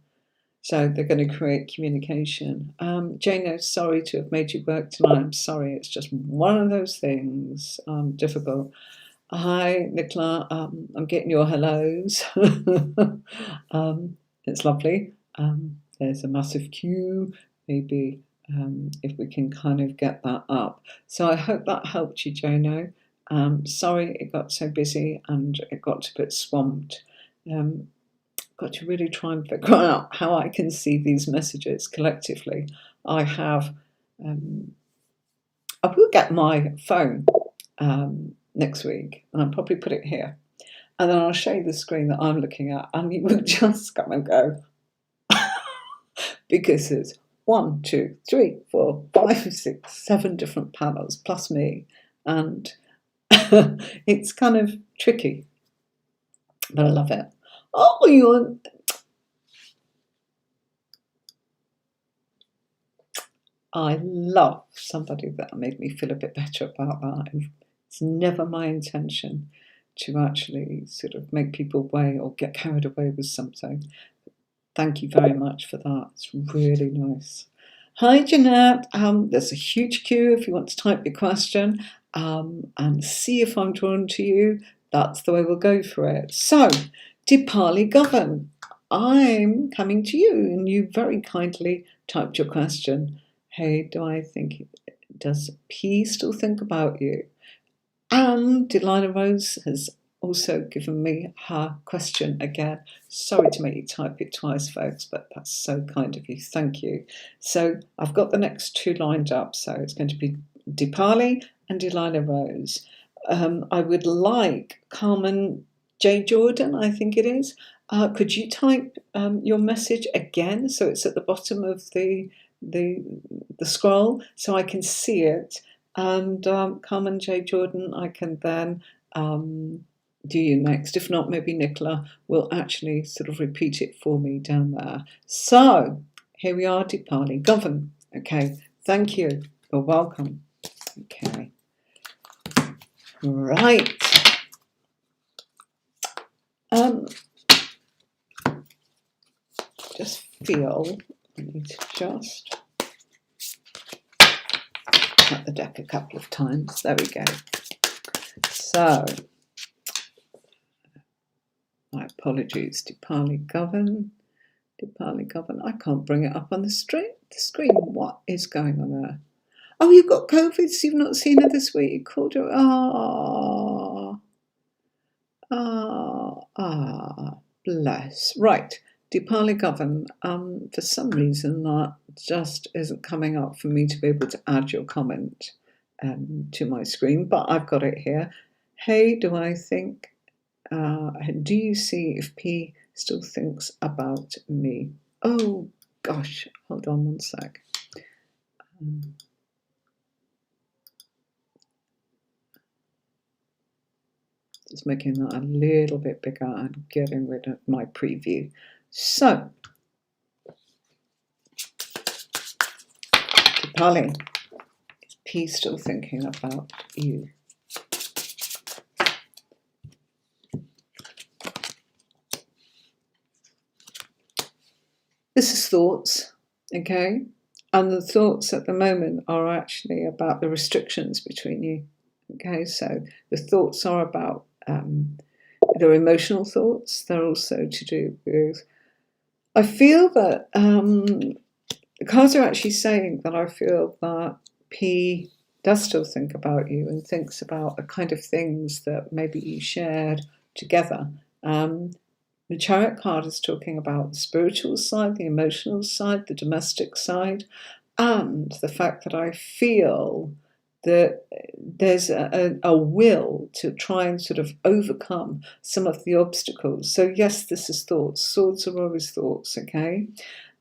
So they're going to create communication. Jane, sorry to have made you work tonight. I'm sorry, it's just one of those things, difficult. Hi, Nicola. I'm getting your hellos. It's lovely. There's a massive queue. Maybe if we can kind of get that up. So I hope that helped you, Jono. Sorry it got so busy and it got a bit swamped. Got to really try and figure out how I can see these messages collectively. I have, I will get my phone next week, and I'll probably put it here, and then I'll show you the screen that I'm looking at, and you will just come and go, because it's 1, 2, 3, 4, 5, 6, 7 different panels plus me, and it's kind of tricky, but I love it. Oh, you're... I love somebody that made me feel a bit better about that. It's never my intention to actually sort of make people away or get carried away with something. Thank you very much for that. It's really nice. Hi, Jeanette. There's a huge queue if you want to type your question and see if I'm drawn to you. That's the way we'll go for it. So, Dipali Govan, I'm coming to you, and you very kindly typed your question. Hey, does P still think about you? And Delilah Rose has also given me her question again. Sorry to make you type it twice, folks, but that's so kind of you. Thank you. So I've got the next 2 lined up. So it's going to be Dipali and Delilah Rose. I would like Carmen J. Jordan, I think it is. Could you type your message again so it's at the bottom of the scroll so I can see it? And Carmen J. Jordan, I can then do you next. If not, maybe Nicola will actually sort of repeat it for me down there. So here we are, Dipali Govan. Okay, thank you. You're welcome. Okay. Right. Just feel I need to just cut the deck a couple of times. There we go. So My apologies, Dipali Govern. I can't bring it up on the screen. What is going on there? Oh, you've got COVID, so you've not seen her this week. You called her. Bless. Right, Dipali Govern. For some reason, that just isn't coming up for me to be able to add your comment to my screen, but I've got it here. Hey, do you see if P still thinks about me? Oh, gosh. Hold on one sec. Just making that a little bit bigger and getting rid of my preview. So, Dipali, is P still thinking about you? This is thoughts, okay? And the thoughts at the moment are actually about the restrictions between you, okay? So the thoughts are about, they're emotional thoughts. They're also to do with, I feel that the cards are actually saying that I feel that P does still think about you and thinks about the kind of things that maybe you shared together. The Chariot card is talking about the spiritual side, the emotional side, the domestic side, and the fact that I feel that there's a will to try and sort of overcome some of the obstacles. So yes, this is thoughts. Swords are always thoughts, okay?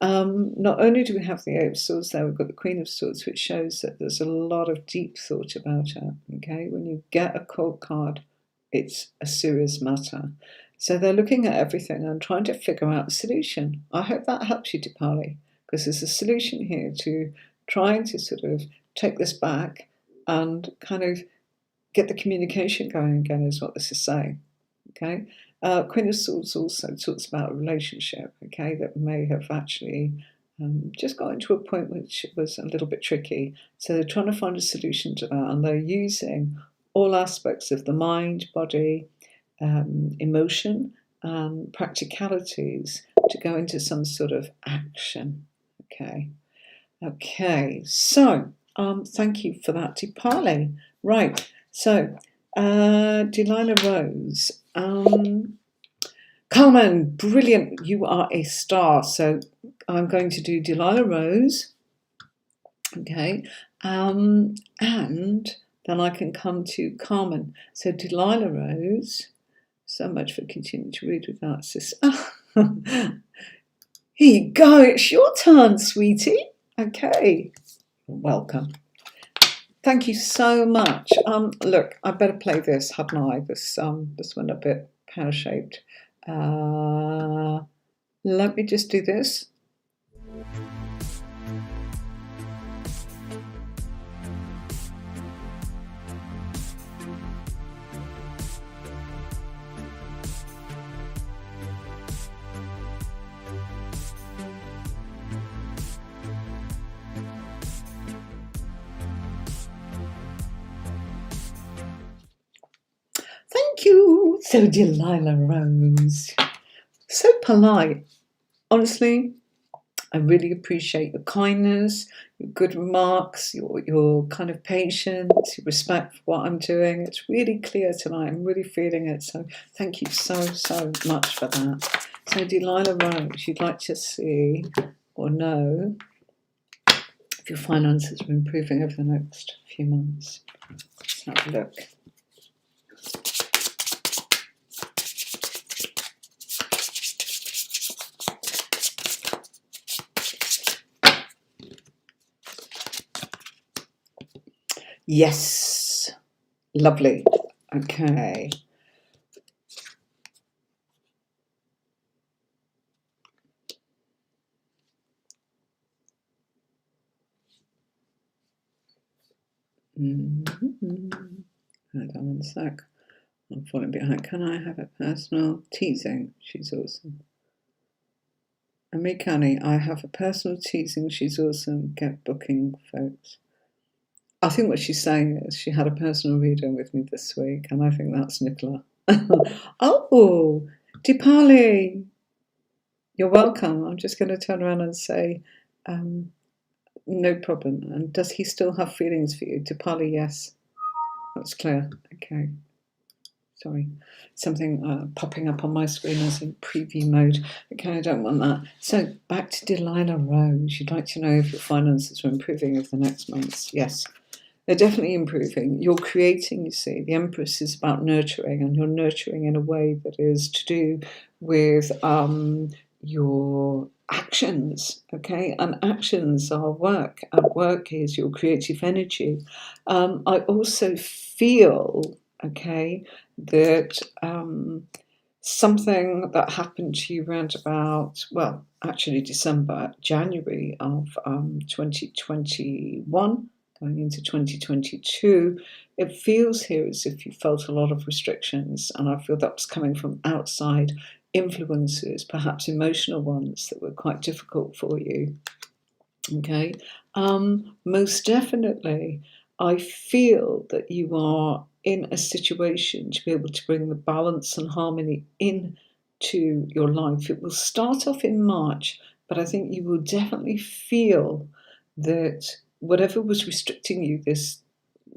Not only do we have the Eight of Swords there, we've got the Queen of Swords, which shows that there's a lot of deep thought about it, okay? When you get a cold card, it's a serious matter. So they're looking at everything and trying to figure out a solution. I hope that helps you, Dipali, because there's a solution here to trying to sort of take this back and kind of get the communication going again, is what this is saying, okay? Queen of Swords also talks about a relationship, okay, that may have actually just got into a point which was a little bit tricky. So they're trying to find a solution to that, and they're using all aspects of the mind, body, emotion, and practicalities to go into some sort of action, okay? Okay, so thank you for that, Dipali. Right, so Delilah Rose. Carmen, brilliant. You are a star. So I'm going to do Delilah Rose. Okay. And then I can come to Carmen. So Delilah Rose. So much for continuing to read without sis. Here you go. It's your turn, sweetie. Okay. Welcome. Thank you so much. Look, I better play this, hadn't I? This one a bit pear-shaped. Let me just do this. Thank you. So Delilah Rose. So polite. Honestly, I really appreciate your kindness, your good remarks, your kind of patience, your respect for what I'm doing. It's really clear tonight. I'm really feeling it. So thank you so much for that. So Delilah Rose, you'd like to see or know if your finances are improving over the next few months. Let's have a look. Yes, lovely. Okay. Hold on one sec. I'm falling behind. Can I have a personal teasing? She's awesome. Amikani, I have a personal teasing. She's awesome. Get booking, folks. I think what she's saying is she had a personal reading with me this week, and I think that's Nicola. Oh, Dipali, you're welcome. I'm just going to turn around and say, no problem. And does he still have feelings for you? Dipali, yes. That's clear. Okay. Sorry. Something popping up on my screen as in preview mode. Okay, I don't want that. So back to Delilah Rose. You'd like to know if your finances are improving over the next months. Yes. They're definitely improving. You're creating, you see, the Empress is about nurturing, and you're nurturing in a way that is to do with your actions, okay? And actions are work, and work is your creative energy. I also feel, okay, that something that happened to you around about, well, actually January of 2021, going into 2022, it feels here as if you felt a lot of restrictions, and I feel that was coming from outside influences, perhaps emotional ones that were quite difficult for you. Okay, most definitely, I feel that you are in a situation to be able to bring the balance and harmony into your life. It will start off in March, but I think you will definitely feel that whatever was restricting you this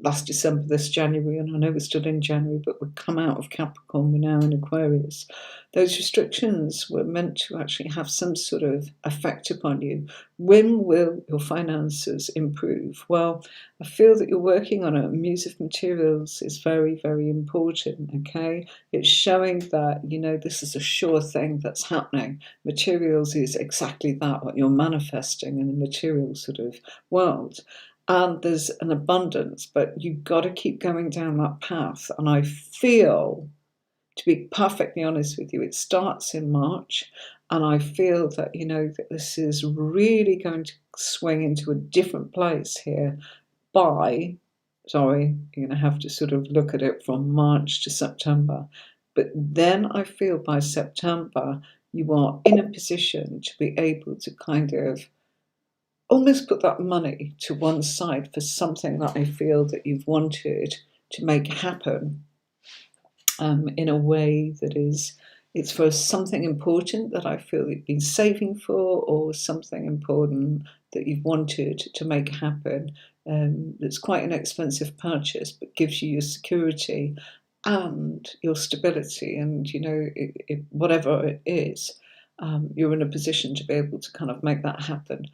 last December, this January, and I know we're still in January, but we've come out of Capricorn, we're now in Aquarius. Those restrictions were meant to actually have some sort of effect upon you. When will your finances improve? Well, I feel that you're working on it. Muse of materials is very, very important, okay? It's showing that, you know, this is a sure thing that's happening. Materials is exactly that, what you're manifesting in the material sort of world. And there's an abundance, but you've got to keep going down that path. And I feel, to be perfectly honest with you, it starts in March, and I feel that, you know, that this is really going to swing into a different place here by, sorry, you're going to have to sort of look at it from March to September. But then I feel by September, you are in a position to be able to kind of almost put that money to one side for something that I feel that you've wanted to make happen, in a way that is, it's for something important that I feel you've been saving for, or something important that you've wanted to make happen. It's quite an expensive purchase, but gives you your security and your stability, and you know, whatever it is, you're in a position to be able to kind of make that happen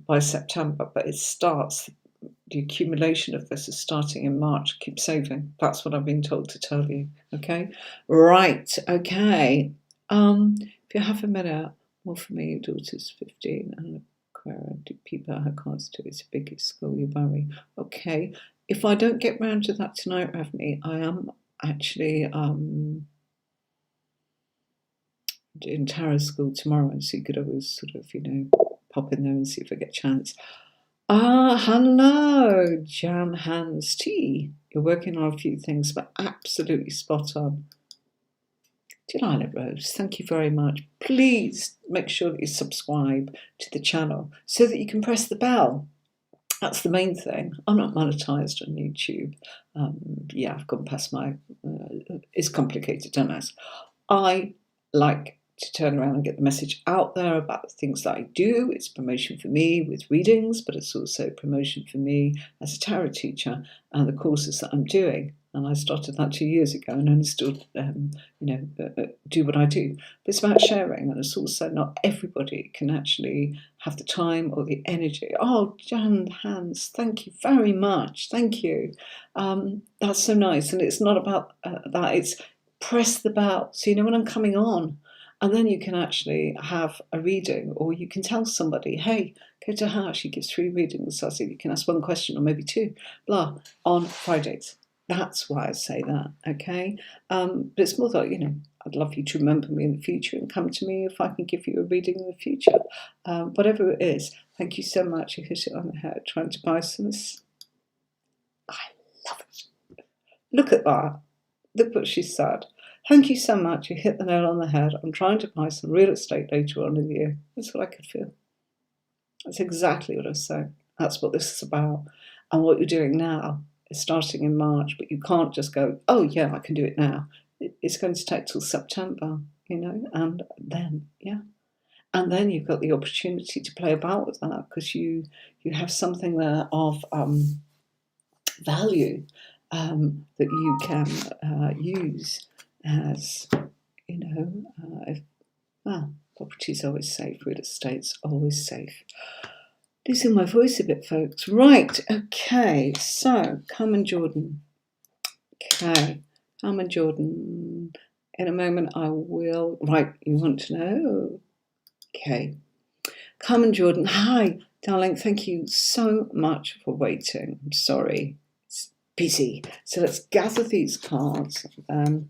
by September. But it starts, the accumulation of this is starting in March. Keep saving. That's what I've been told to tell you. Okay, right. Okay. If you have a minute, more for me. Your daughter's 15 and Aquarius. Do people her cards too? It's the biggest school you worry. Okay. If I don't get round to that tonight, Ravni, I am actually in tarot school tomorrow, so you could always sort of, you know, pop in there and see if I get a chance. Hello, Jam Hands Tea. You're working on a few things, but absolutely spot on. Delilah Rose, thank you very much. Please make sure that you subscribe to the channel so that you can press the bell. That's the main thing. I'm not monetized on YouTube. Yeah, I've gone past my... it's complicated, don't ask. I like to turn around and get the message out there about the things that I do. It's promotion for me with readings, but it's also promotion for me as a tarot teacher and the courses that I'm doing. And I started that 2 years ago, and only still, do what I do. But it's about sharing, and it's also not everybody can actually have the time or the energy. Oh, Jan Hans, thank you very much. Thank you. That's so nice. And it's not about that. It's press the bell so you know when I'm coming on. And then you can actually have a reading, or you can tell somebody, hey, go to her. She gives 3 readings. So I say you can ask 1 question or maybe 2, blah, on Fridays. That's why I say that, okay? But it's more that, you know, I'd love you to remember me in the future and come to me if I can give you a reading in the future. Whatever it is, thank you so much. You hit it on the head, trying to buy some. I love it. Look at that. Look what she said. Thank you so much. You hit the nail on the head. I'm trying to buy some real estate later on in the year. That's what I could feel. That's exactly what I was saying. That's what this is about. And what you're doing now is starting in March, but you can't just go, oh yeah, I can do it now. It's going to take till September. and then, and then you've got the opportunity to play about with that because you have something there of value that you can use as, property's always safe, real estate's always safe. Losing my voice a bit, folks. Right, okay, so Carmen Jordan. Okay, Carmen Jordan. In a moment I will, right, you want to know? Okay. Carmen Jordan, hi, darling, thank you so much for waiting. I'm sorry, it's busy. So let's gather these cards. I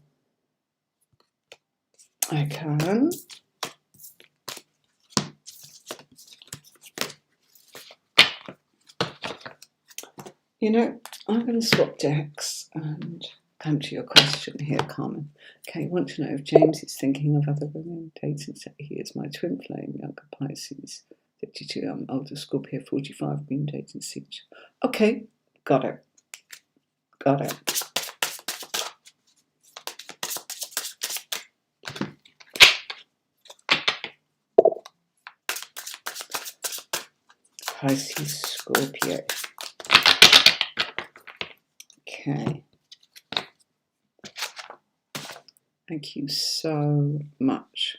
can. I'm going to swap decks and come to your question here, Carmen. Okay, want to know if James is thinking of other women dating. He is my twin flame, younger Pisces, 52. I'm older Scorpio, 45. Been dating 6. Okay, got it. Pisces, Scorpio. Okay. Thank you so much.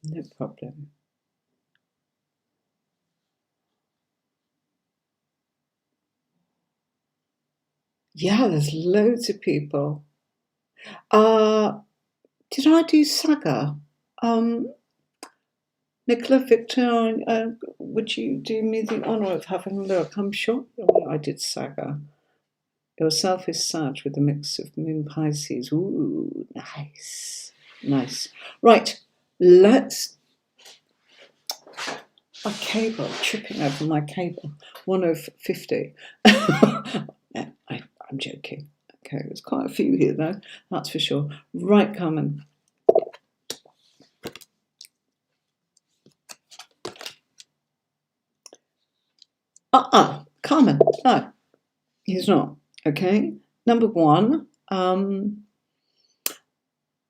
No problem. Yeah, there's loads of people. Did I do Saga? Nicola, Victor, would you do me the honour of having a look? I'm sure I did Saga. Yourself is Sag with a mix of Moon Pisces. Ooh, nice. Right, let's... My cable, tripping over my cable. 1/50. Yeah, I'm joking. Okay, there's quite a few here though, that's for sure. Right, Carmen. Carmen, no, he's not. Okay, number one, I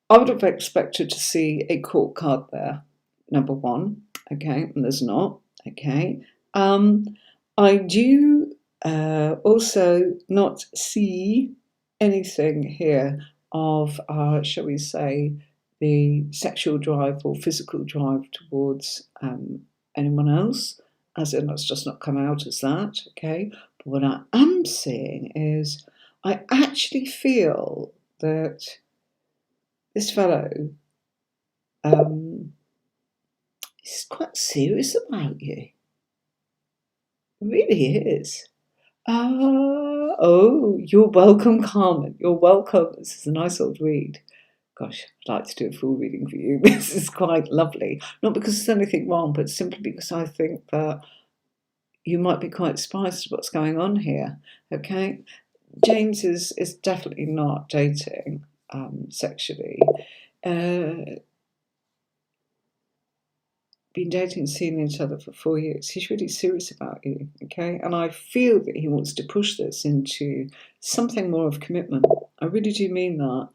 would have expected to see a court card there, number one. Okay, and there's not. Okay, I do also not see anything here of, shall we say, the sexual drive or physical drive towards anyone else, as in that's just not come out as that, okay? But what I am seeing is I actually feel that this fellow is quite serious about you. It really is. Oh, you're welcome, Carmen. You're welcome. This is a nice old read. Gosh, I'd like to do a full reading for you. This is quite lovely. Not because there's anything wrong, but simply because I think that you might be quite surprised at what's going on here. Okay? James is definitely not dating sexually. Been dating and seeing each other for 4 years. He's really serious about you, okay? And I feel that he wants to push this into something more of commitment. I really do mean that.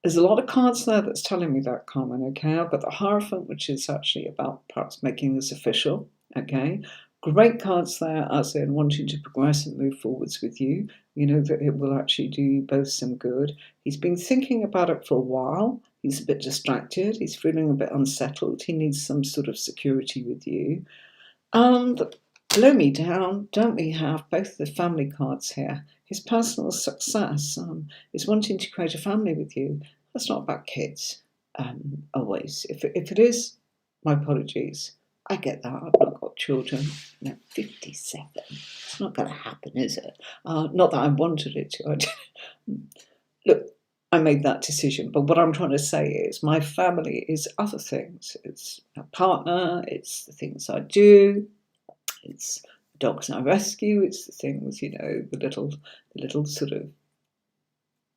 There's a lot of cards there that's telling me that, Carmen, okay? I've got the Hierophant, which is actually about perhaps making this official, okay? Great cards there, as in wanting to progress and move forwards with you. That it will actually do you both some good. He's been thinking about it for a while. He's a bit distracted. He's feeling a bit unsettled. He needs some sort of security with you. And below me down, don't we have both the family cards here? His personal success is wanting to create a family with you. That's not about kids, always. If it is, my apologies. I get that. I've not got children. No, 57. It's not going to happen, is it? Not that I wanted it to. Look, I made that decision. But what I'm trying to say is my family is other things. It's a partner. It's the things I do. It's the dogs I rescue. It's the things, the little sort of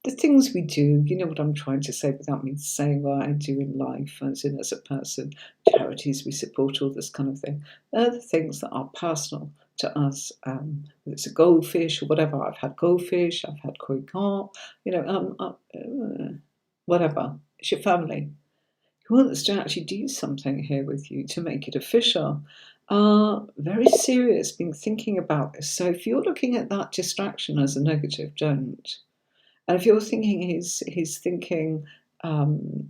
the things we do, you know what I'm trying to say without me saying what I do in life, as in as a person, charities we support, all this kind of thing. They're the things that are personal to us. Whether it's a goldfish or whatever. I've had goldfish, I've had koi carp, you know, whatever. It's your family. Who wants to actually do something here with you to make it official? Very serious, been thinking about this. So if you're looking at that distraction as a negative, don't. And if you're thinking he's thinking, you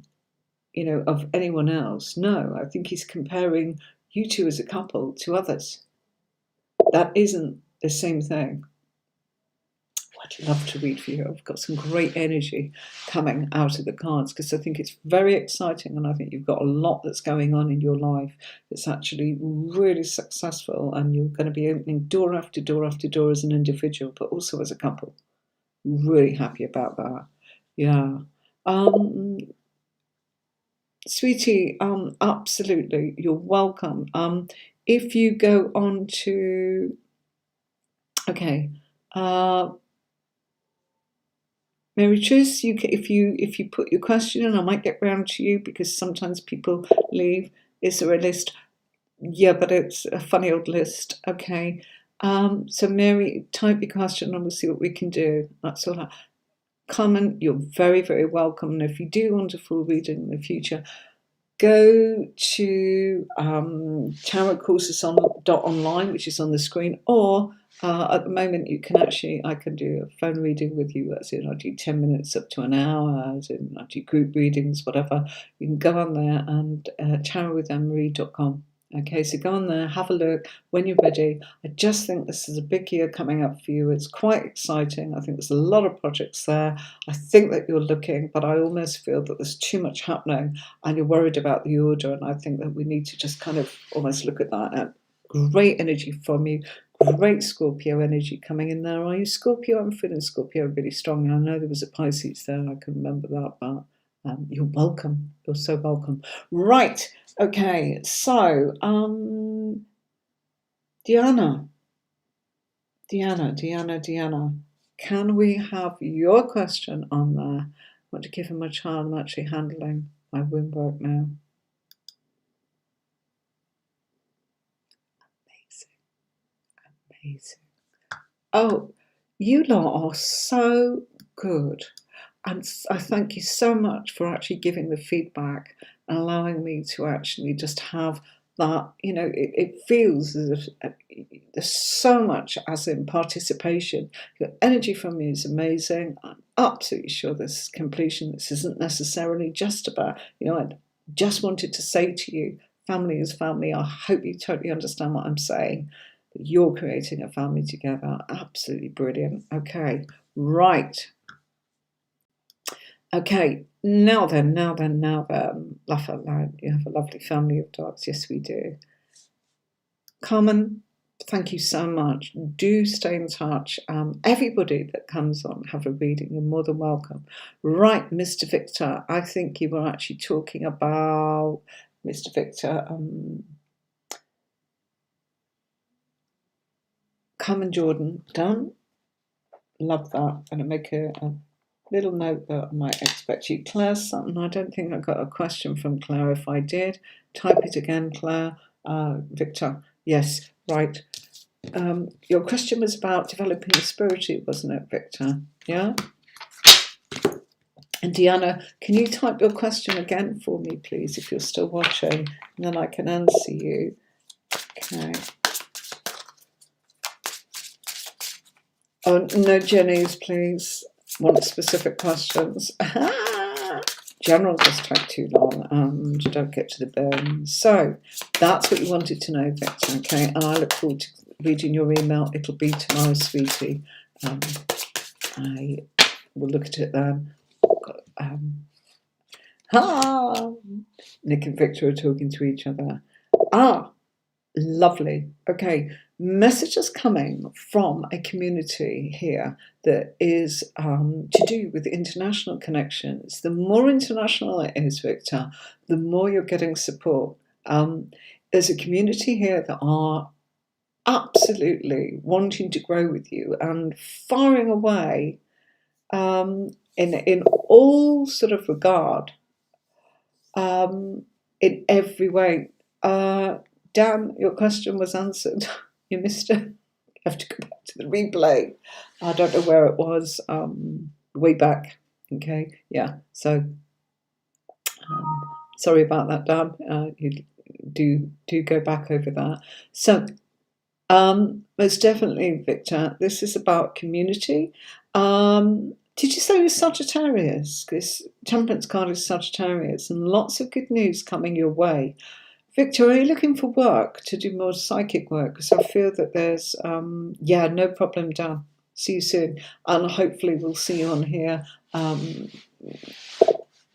know, of anyone else, no, I think he's comparing you two as a couple to others. That isn't the same thing. I'd love to read for you. I've got some great energy coming out of the cards because I think it's very exciting, and I think you've got a lot that's going on in your life that's actually really successful, and you're going to be opening door after door after door as an individual, but also as a couple. Really happy about that. Yeah. Sweetie, absolutely. You're welcome. If you go on to, okay, Mary Tris, if you put your question in, I might get round to you because sometimes people leave. Is there a list? Yeah, but it's a funny old list. Okay. So Mary, type your question and we'll see what we can do. That's all. Comment, you're very, very welcome. And if you do want a full reading in the future, go to Tarot Courses online, which is on the screen, or at the moment you can actually, I can do a phone reading with you, as in I do 10 minutes up to an hour, as in I do group readings, whatever. You can go on there and tarotwithanne-marie.com. Okay, so go on there, have a look when you're ready. I just think this is a big year coming up for you. It's quite exciting. I think there's a lot of projects there. I think that you're looking, but I almost feel that there's too much happening and you're worried about the order. And I think that we need to just kind of almost look at that. Great energy from you. Great Scorpio energy coming in there. Are you Scorpio? I'm feeling Scorpio really strong. I know there was a Pisces there. I can remember that, but you're welcome. You're so welcome. Right. Okay, so Diana, can we have your question on there? I want to give him a child. I'm actually handling my womb work now. Amazing. Oh, you lot are so good. And I thank you so much for actually giving the feedback and allowing me to actually just have that, you know, it feels as if there's so much as in participation. Your energy from me is amazing. I'm absolutely sure this completion, this isn't necessarily just about, you know, I just wanted to say to you, family is family. I hope you totally understand what I'm saying. That you're creating a family together. Absolutely brilliant. Okay, right. Okay, now then, laugh out loud. You have a lovely family of dogs. Yes, we do. Carmen, thank you so much. Do stay in touch. Everybody that comes on, have a reading. You're more than welcome. Right, Mr. Victor, I think you were actually talking about Mr. Victor. Carmen Jordan, done. Love that. I'm going to make a little note that I might expect you. Claire Sutton, I don't think I got a question from Claire. If I did, type it again, Claire. Victor, yes, right. Your question was about developing spiritually, wasn't it, Victor? Yeah? And Deanna, can you type your question again for me, please, if you're still watching, and then I can answer you. Okay. Oh, no Jenny's, please. Want specific questions. General just take too long and you don't get to the bone. So that's what you wanted to know, Victor, okay? And I look forward to reading your email. It'll be tomorrow, sweetie. I will look at it then. Nick and Victor are talking to each other. Lovely. Okay. Messages coming from a community here that is to do with international connections. The more international it is, Victor, the more you're getting support. There's a community here that are absolutely wanting to grow with you and firing away in all sort of regard, in every way. Dan, your question was answered. You missed it. You have to go back to the replay. I don't know where it was. Way back. Okay, yeah. So sorry about that, Dan. You do go back over that. So most definitely, Victor. This is about community. Did you say you're Sagittarius? This Temperance card is Sagittarius, and lots of good news coming your way. Victor, are you looking for work to do more psychic work? Because I feel that there's, yeah, no problem, Dan. See you soon, and hopefully we'll see you on here.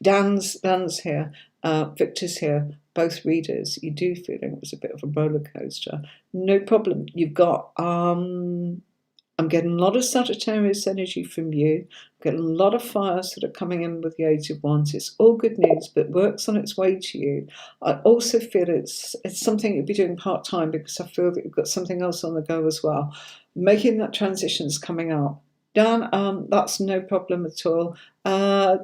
Dan's here, Victor's here, both readers. You do feel it was a bit of a roller coaster. No problem. You've got, I'm getting a lot of Sagittarius energy from you. I'm getting a lot of fire sort of coming in with the Eight of Wands. It's all good news, but work's on its way to you. I also feel it's something you'll be doing part-time, because I feel that you've got something else on the go as well. Making that transition's coming up. Dan, that's no problem at all.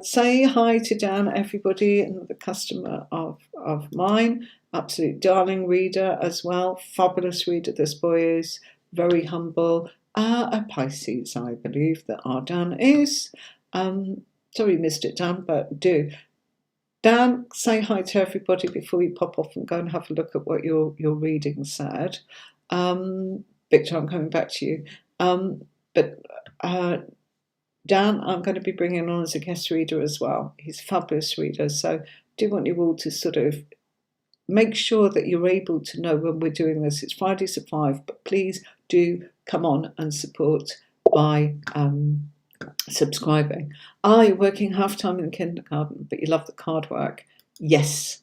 Say hi to Dan, everybody, and the customer of mine. Absolute darling reader as well. Fabulous reader this boy is. Very humble. A Pisces, I believe that our Dan is. Sorry, missed it, Dan, but do. Dan, say hi to everybody before you pop off and go and have a look at what your reading said. Victor, I'm coming back to you. But Dan, I'm going to be bringing on as a guest reader as well. He's a fabulous reader, so do want you all to sort of make sure that you're able to know when we're doing this. It's Fridays at 5, but please do come on and support by subscribing. You're working half-time in kindergarten, but you love the card work. Yes,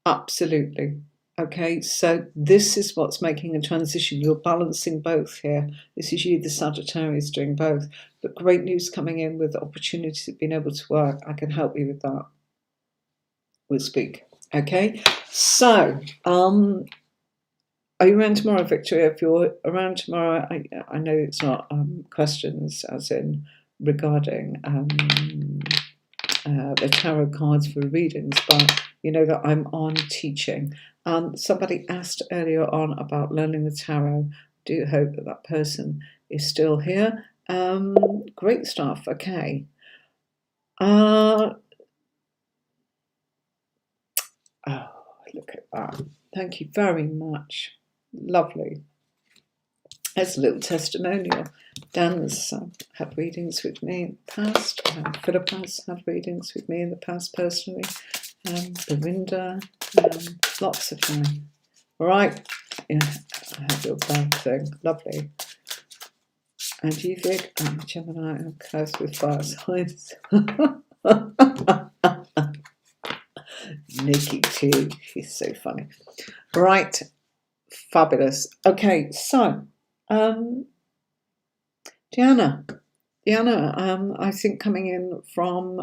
absolutely. Okay, so this is what's making a transition. You're balancing both here. This is you, the Sagittarius, doing both. But great news coming in with opportunities of being able to work. I can help you with that. We'll speak. Okay, so are you around tomorrow, Victoria? If you're around tomorrow, I know it's not questions as in regarding the tarot cards for readings, but you know that I'm on teaching. Somebody asked earlier on about learning the tarot. Do hope that that person is still here. Great stuff. Okay. Oh, look at that. Thank you very much. Lovely. As a little testimonial, Dan's had readings with me in the past. Philip has had readings with me in the past personally. Belinda, lots of them. All right. Yeah, I have your bad thing. Lovely. And you, Vic, Gemini, and cursed with fire signs. Nikki too. She's so funny. Right. Fabulous. Okay, so Diana, I think coming in from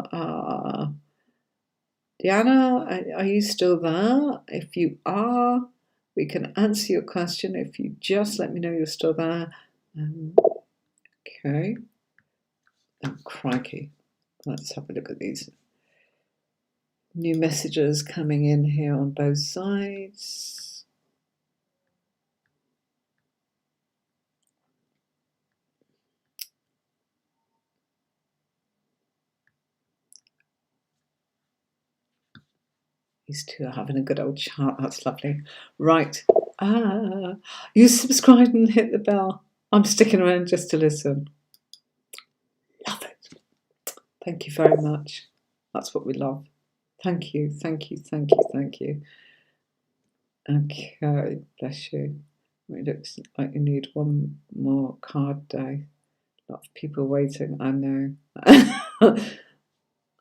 Diana, are you still there? If you are, we can answer your question. If you just let me know you're still there. Okay. Oh, crikey. Let's have a look at these new messages coming in here on both sides. These two are having a good old chat. That's lovely. Right. You subscribe and hit the bell. I'm sticking around just to listen. Love it. Thank you very much. That's what we love. Thank you, thank you, thank you, thank you. Okay, bless you. It looks like you need one more card day. A lot of people waiting, I know.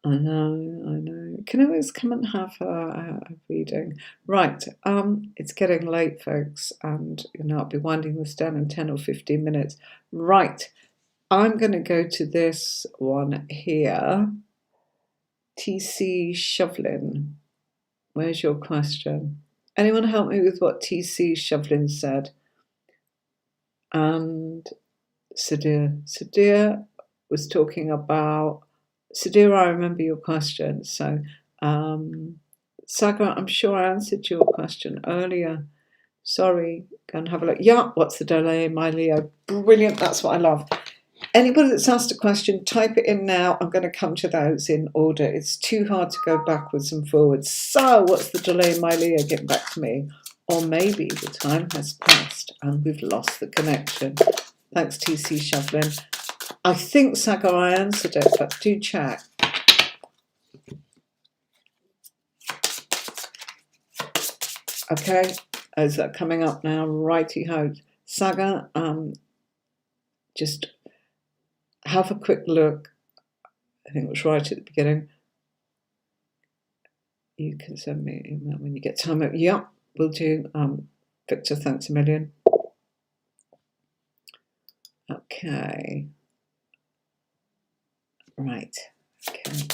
I know. Can always come and have a reading. Right, it's getting late, folks, and I'll be winding this down in 10 or 15 minutes. Right, I'm going to go to this one here. TC Shovlin, where's your question? Anyone help me with what TC Shovlin said? And Sadir was talking about Sadira, I remember your question. So, Saga, I'm sure I answered your question earlier. Sorry, go and have a look. Yeah, what's the delay, my Leo? Brilliant, that's what I love. Anybody that's asked a question, type it in now. I'm going to come to those in order. It's too hard to go backwards and forwards. So, what's the delay, my Leo? Get back to me. Or maybe the time has passed and we've lost the connection. Thanks, TC Shovlin. I think, Saga, I answered it, but do check. Okay, is that coming up now? Righty ho. Saga, just have a quick look. I think it was right at the beginning. You can send me an email when you get time. Yeah, will do. Victor, thanks a million. Okay. Right. Okay.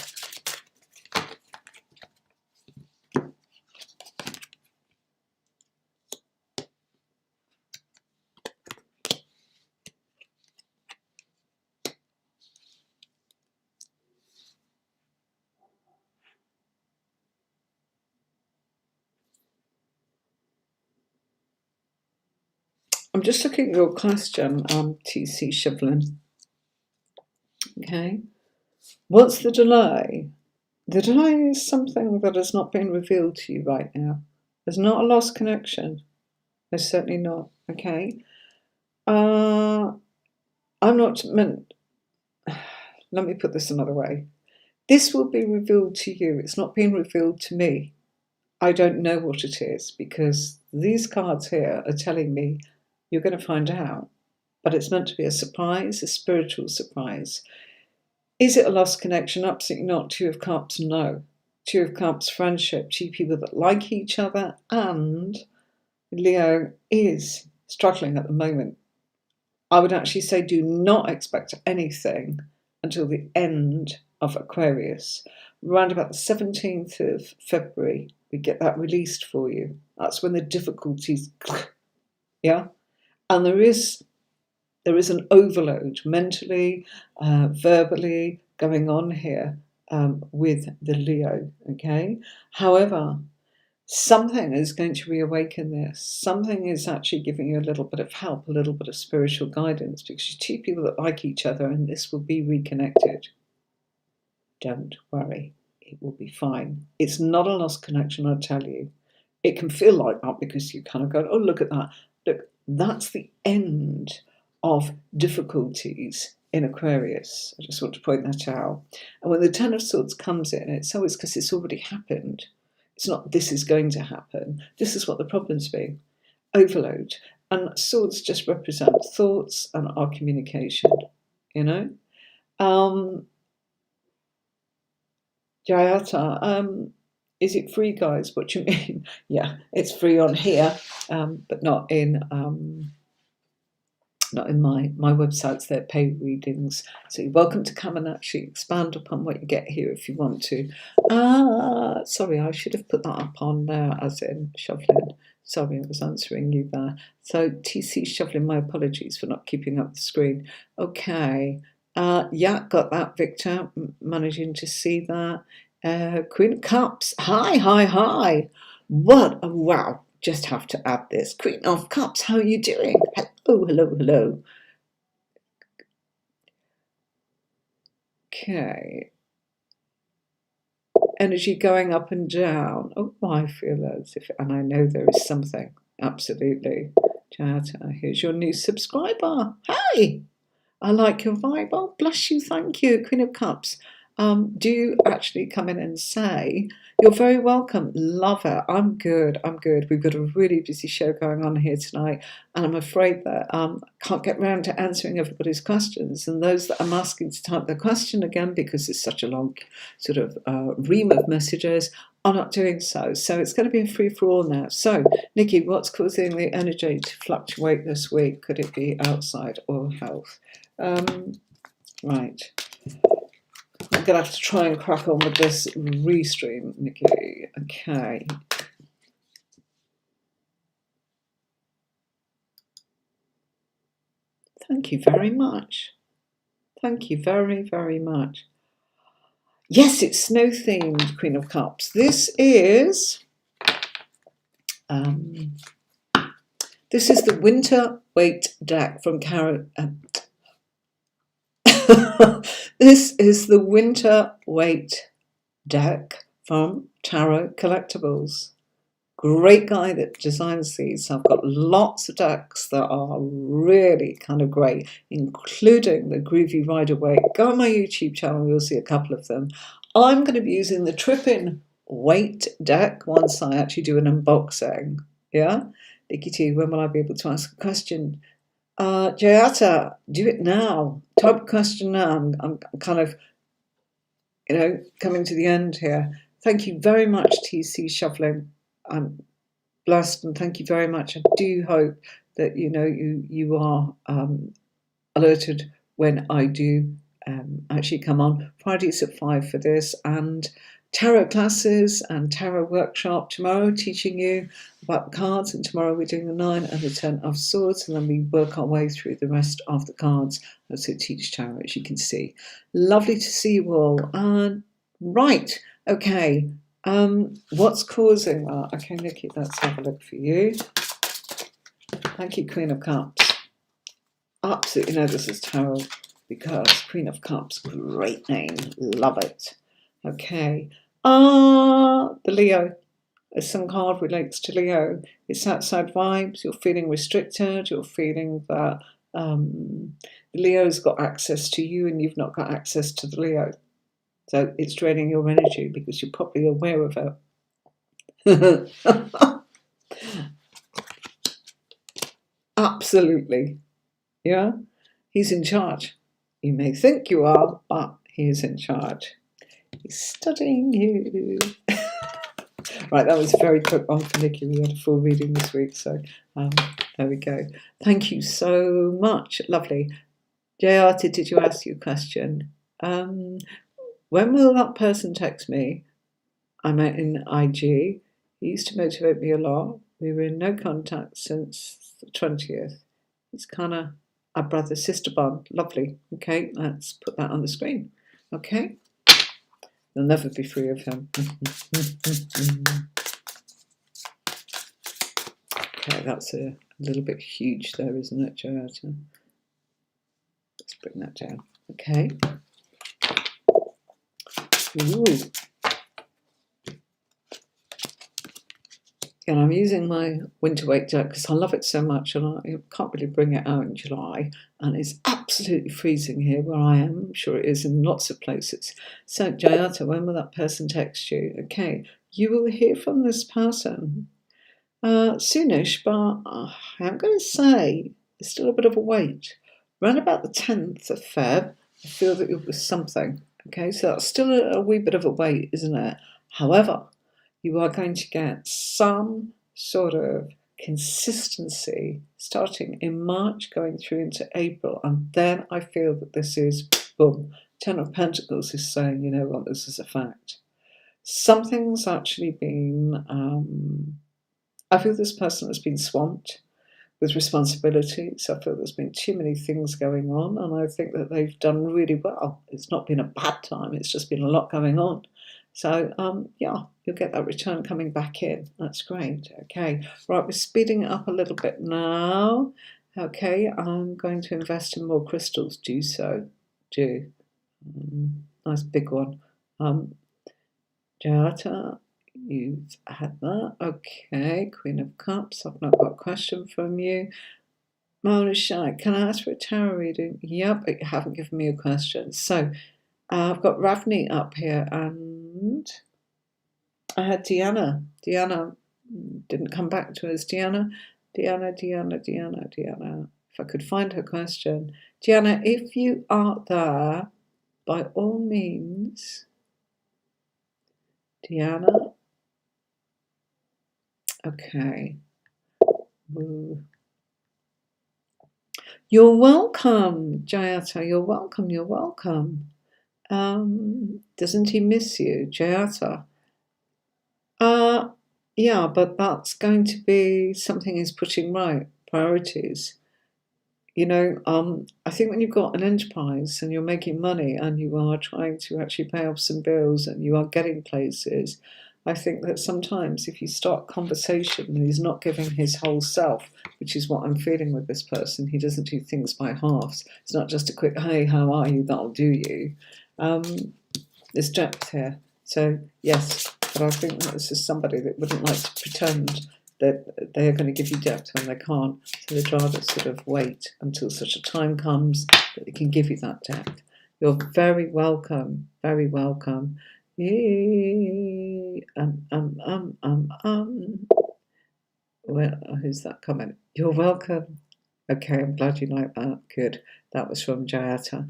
I'm just looking at your question, TC Shivlin. Okay. What's the delay? The delay is something that has not been revealed to you right now. There's not a lost connection. There's certainly not. Okay. I'm not meant. Let me put this another way. This will be revealed to you. It's not being revealed to me. I don't know what it is because these cards here are telling me you're going to find out. But it's meant to be a surprise, a spiritual surprise. Is it a lost connection? Absolutely not. Two of Cups, no. Two of Cups, friendship, two people that like each other, and Leo is struggling at the moment. I would actually say do not expect anything until the end of Aquarius. Around about the 17th of February, we get that released for you. That's when the difficulties, yeah? And there is an overload mentally, verbally going on here with the Leo, okay? However, something is going to reawaken this. Something is actually giving you a little bit of help, a little bit of spiritual guidance, because you're two people that like each other and this will be reconnected. Don't worry, it will be fine. It's not a lost connection, I tell you. It can feel like that because you kind of go, oh, look at that. Look, that's the end of difficulties in Aquarius. I just want to point that out. And when the Ten of Swords comes in, it's always because it's already happened. It's not this is going to happen. This is what the problem's been. Overload. And swords just represent thoughts and our communication, you know? Jayata, is it free, guys? What do you mean? Yeah, it's free on here, but not in my websites. They're paid readings, so you're welcome to come and actually expand upon what you get here if you want to. Sorry, I should have put that up on there as in Shovlin. Sorry, I was answering you there. So TC Shovlin, my apologies for not keeping up the screen. Okay. Yeah, got that, Victor. Managing to see that. Queen of Cups. Hi. What? Oh, wow. Just have to add this. Queen of Cups, how are you doing? Hello. Okay. Energy going up and down. Oh, I feel as if, and I know there is something. Absolutely. Jata, here's your new subscriber. Hi. I like your vibe. Oh, bless you. Thank you, Queen of Cups. Do actually come in and say, you're very welcome. Love it. I'm good. We've got a really busy show going on here tonight, and I'm afraid that I can't get round to answering everybody's questions. And those that I'm asking to type their question again, because it's such a long sort of ream of messages, are not doing so. So it's going to be a free-for-all now. So, Nikki, what's causing the energy to fluctuate this week? Could it be outside or health? Right. I'm going to have to try and crack on with this Restream, Nikki. Okay. Thank you very much. Thank you very much. Yes, it's snow themed, Queen of Cups. This is the winter weight deck from Caro. This is the winter weight deck from Tarot Collectibles. Great guy that designs these. I've got lots of decks that are really kind of great, including the Groovy Rider Weight. Go on my YouTube channel, you'll see a couple of them. I'm going to be using the Trippin Weight deck once I actually do an unboxing. Yeah? Nikki T, when will I be able to ask a question? Jayata, do it now. Type a question now. I'm kind of, coming to the end here. Thank you very much, TC Shuffling. I'm blessed and thank you very much. I do hope that you are alerted when I do actually come on. Fridays at 5 for this, and tarot classes and tarot workshop tomorrow, teaching you about the cards, and tomorrow we're doing the 9 and the 10 of swords, and then we work our way through the rest of the cards as I teach tarot, as you can see. Lovely to see you all. Right, okay. What's causing that? Okay, Nikki, let's have a look for you. Thank you, Queen of Cups. Absolutely know this is tarot because Queen of Cups, great name, love it. Okay, the Leo. Some card relates to Leo. It's outside vibes. You're feeling restricted. You're feeling that the Leo's got access to you and you've not got access to the Leo. So it's draining your energy because you're probably aware of it. Absolutely. Yeah? He's in charge. You may think you are, but he is in charge. He's studying you. Right, that was a very quick one for Nikki. We had a full reading this week, so there we go. Thank you so much. Lovely. Jayata, did you ask your question? When will that person text me? I'm in IG. He used to motivate me a lot. We were in no contact since the 20th. He's kind of a brother-sister bond. Lovely. Okay, let's put that on the screen. Okay. You'll never be free of him. Okay, that's a little bit huge there, isn't it, Joanna? Let's bring that down. Okay. Ooh. And I'm using my winter weight deck because I love it so much, and I can't really bring it out in July, and it's absolutely freezing here where I am. I'm sure it is in lots of places. So Jayata, when will that person text you? Okay, you will hear from this person soonish, but I'm going to say there's still a bit of a wait. Around about the 10th of Feb, I feel that it was something. Okay, so that's still a wee bit of a wait, isn't it? However, you are going to get some sort of consistency starting in March, going through into April, and then I feel that this is, boom, 10 of Pentacles is saying, you know what, this is a fact. Something's actually been, I feel this person has been swamped with responsibilities. I feel there's been too many things going on, and I think that they've done really well. It's not been a bad time, it's just been a lot going on. So, yeah, you'll get that return coming back in. That's great. Okay, right, we're speeding it up a little bit now. Okay, I'm going to invest in more crystals. Do so. Do. Nice big one. Jata, you've had that. Okay, Queen of Cups. I've not got a question from you. Mona Shai, can I ask for a tarot reading? Yep, but you haven't given me a question. So, I've got Ravni up here, and I had Deanna. Deanna didn't come back to us. Deanna. If I could find her question. Deanna, if you are there, by all means. Deanna. Okay. Ooh. You're welcome, Jayata. You're welcome. You're welcome. Doesn't he miss you, Jayata? Yeah, but that's going to be something he's putting right. Priorities. I think when you've got an enterprise and you're making money and you are trying to actually pay off some bills and you are getting places, I think that sometimes if you start conversation and he's not giving his whole self, which is what I'm feeling with this person, he doesn't do things by halves. It's not just a quick, hey, how are you? That'll do you. There's depth here. So, yes, but I think that this is somebody that wouldn't like to pretend that they are going to give you depth when they can't. So they'd rather sort of wait until such a time comes that they can give you that depth. You're very welcome, very welcome. Well, who's that comment? You're welcome. Okay, I'm glad you like that. Good. That was from Jayata.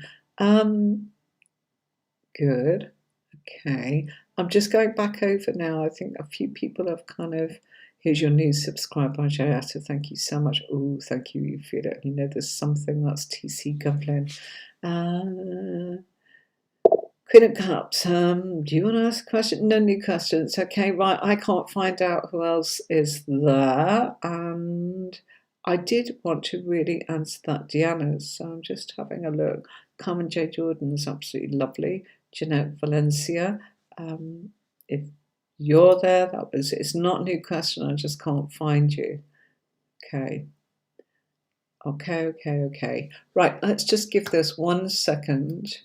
Good. Okay. I'm just going back over now. I think a few people have kind of. Here's your new subscriber, Jayata. Thank you so much. Oh, thank you. You feel it. You know there's something. That's TC Govlin. Queen of Cups. Do you want to ask a question? No new questions. Okay, right. I can't find out who else is there. And I did want to really answer that Deanna's. So I'm just having a look. Carmen J. Jordan is absolutely lovely. Jeanette Valencia. If you're there, it's not a new question. I just can't find you. Okay. Okay. Right. Let's just give this 1 second.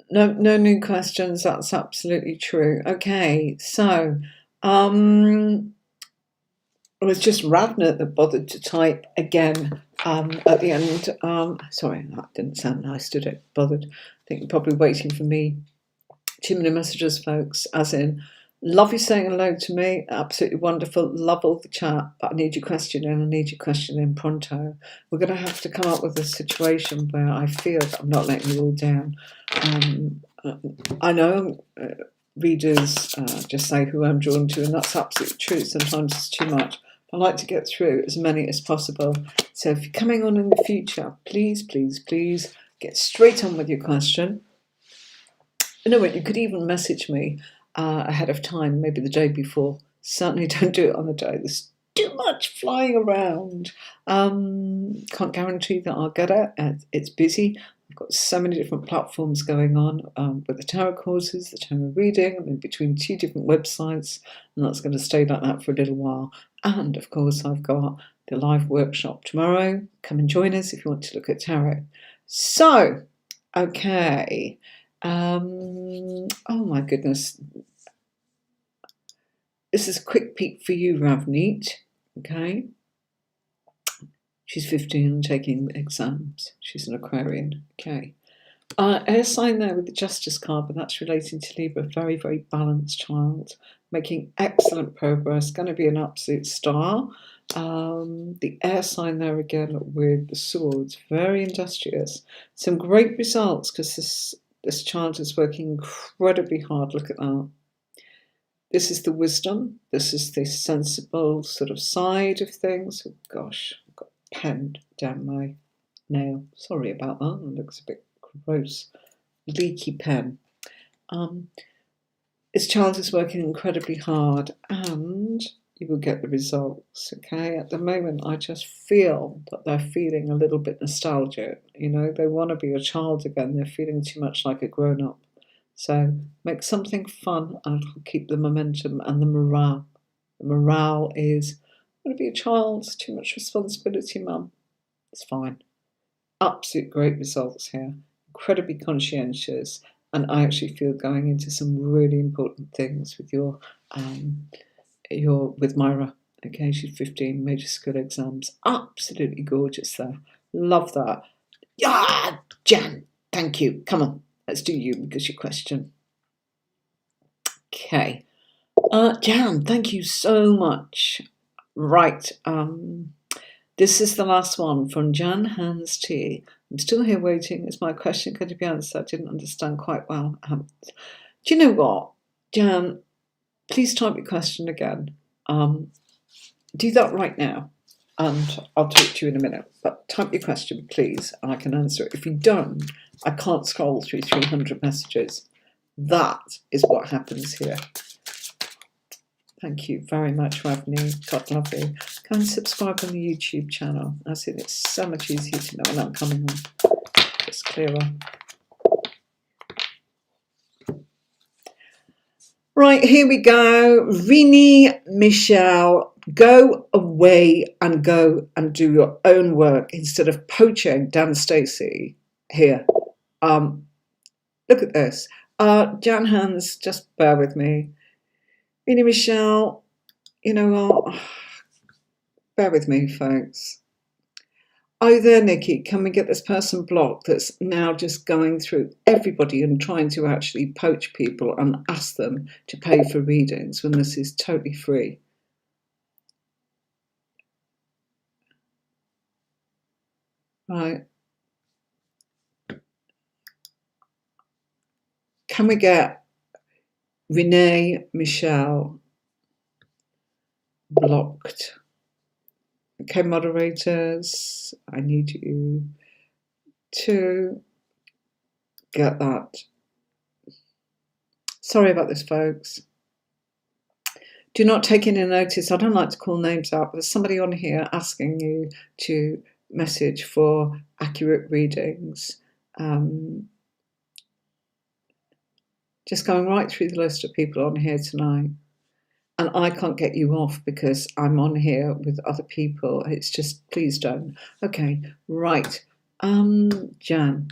No new questions. That's absolutely true. Okay, so it was just Ravna that bothered to type again at the end. Sorry, that didn't sound nice, did it? Bothered. I think you're probably waiting for me. Too many messages, folks. As in, love you saying hello to me. Absolutely wonderful. Love all the chat. But I need your question in. I need your question in pronto. We're going to have to come up with a situation where I feel that I'm not letting you all down. I know readers just say who I'm drawn to, and that's absolutely true. Sometimes it's too much. I like to get through as many as possible. So if you're coming on in the future, please get straight on with your question. You know what? You could even message me ahead of time, maybe the day before. Certainly don't do it on the day. There's too much flying around. Can't guarantee that I'll get it. It's busy. I've got so many different platforms going on with the tarot courses, the tarot reading. I'm in between 2 different websites, and that's going to stay like that for a little while. And of course, I've got the live workshop tomorrow. Come and join us if you want to look at tarot. So, okay. Oh my goodness. This is a quick peek for you, Ravneet. Okay. She's 15 and taking exams. She's an Aquarian. Okay. Air sign there with the Justice card, but that's relating to Libra. Very, very balanced child. Making excellent progress. Going to be an absolute star. The air sign there again with the swords. Very industrious. Some great results because this child is working incredibly hard. Look at that. This is the wisdom. This is the sensible sort of side of things. Oh gosh, I've got a pen down my nail. Sorry about that. It looks a bit gross. Leaky pen. This child is working incredibly hard and you will get the results, okay? At the moment, I just feel that they're feeling a little bit nostalgic. You know, they want to be a child again. They're feeling too much like a grown-up. So make something fun and it'll keep the momentum and the morale. The morale is, I'm going to be a child, it's too much responsibility, mum. It's fine. Absolute great results here. Incredibly conscientious. And I actually feel going into some really important things with with Myra. Okay, she's 15, major school exams. Absolutely gorgeous there. Love that. Yeah, Jan, thank you. Come on, let's do you because your question. Okay. Jan, thank you so much. Right. This is the last one from Jan Hans T. I'm still here waiting. Is my question going to be answered? I didn't understand quite well. Do you know what, Jan? Please type your question again. Do that right now, and I'll talk to you in a minute. But type your question, please, and I can answer it. If you don't, I can't scroll through 300 messages. That is what happens here. Thank you very much, Ravni. God love you. Go and subscribe on the YouTube channel. I see it's so much easier to know when I'm coming on. It's clearer. Right, here we go. Rini Michelle, go away and go and do your own work instead of poaching Dan Stacey here. Look at this. Jan Hans, just bear with me. Rini Michelle, you know what? Bear with me, folks. Oh, there, Nikki, can we get this person blocked that's now just going through everybody and trying to actually poach people and ask them to pay for readings when this is totally free? Right. Can we get Renee Michelle blocked? Okay, moderators, I need you to get that. Sorry about this, folks. Do not take any notice. I don't like to call names out, but there's somebody on here asking you to message for accurate readings. Just going right through the list of people on here tonight. And I can't get you off because I'm on here with other people. It's just, please don't. Okay, right. Jan,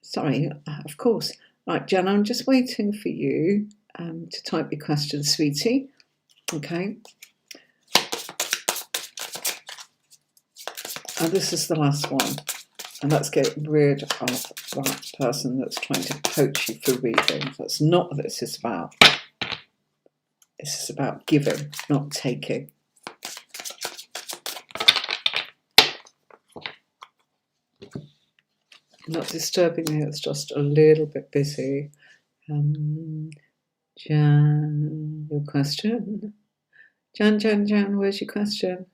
sorry, of course. Right, Jan, I'm just waiting for you to type your question, sweetie. Okay. And this is the last one. And let's get rid of that person that's trying to poach you for readings. That's not what this is about. This is about giving, not taking. Not disturbing me, it's just a little bit busy. Jan, your question? Jan, where's your question?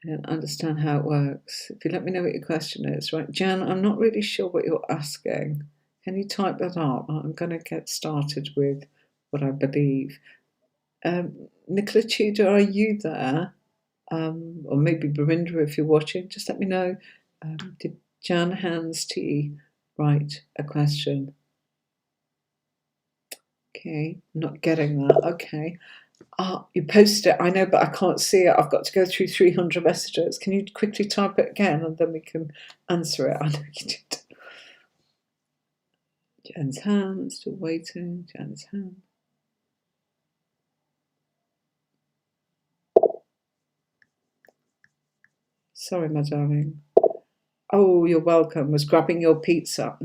I don't understand how it works. If you let me know what your question is. Right, Jan, I'm not really sure what you're asking. Can you type that up? I'm going to get started with what I believe. Nicola Tudor, are you there? Or maybe Berinda, if you're watching, just let me know. Did Jan Hans T write a question? Okay, not getting that. Okay. You posted it, I know, but I can't see it. I've got to go through 300 messages. Can you quickly type it again and then we can answer it? I know you did. Jan's hand, still waiting. Jan's hand. Sorry, my darling. Oh, you're welcome. Was grabbing your pizza.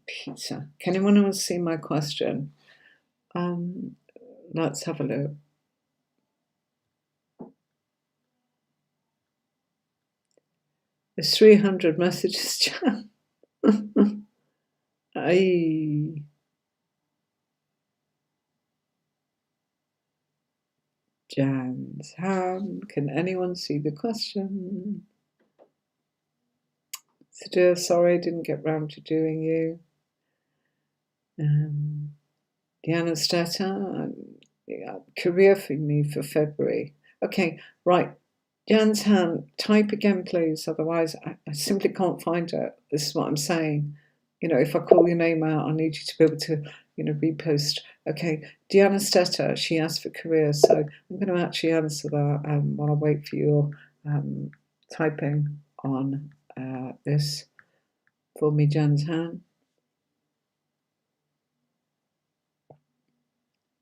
Pizza. Can anyone else see my question? Let's have a look. There's 300 messages, Jan. Aye. Jan's hand. Can anyone see the question? Sadir, sorry, didn't get round to doing you. Diana Stata, career for me for February. Okay, right. Jan's hand, type again, please. Otherwise, I simply can't find it. This is what I'm saying. You know, if I call your name out, I need you to be able to, repost. Okay, Diana Steta, she asked for career, so I'm going to actually answer that while I wait for your typing on this for me, Jan's hand.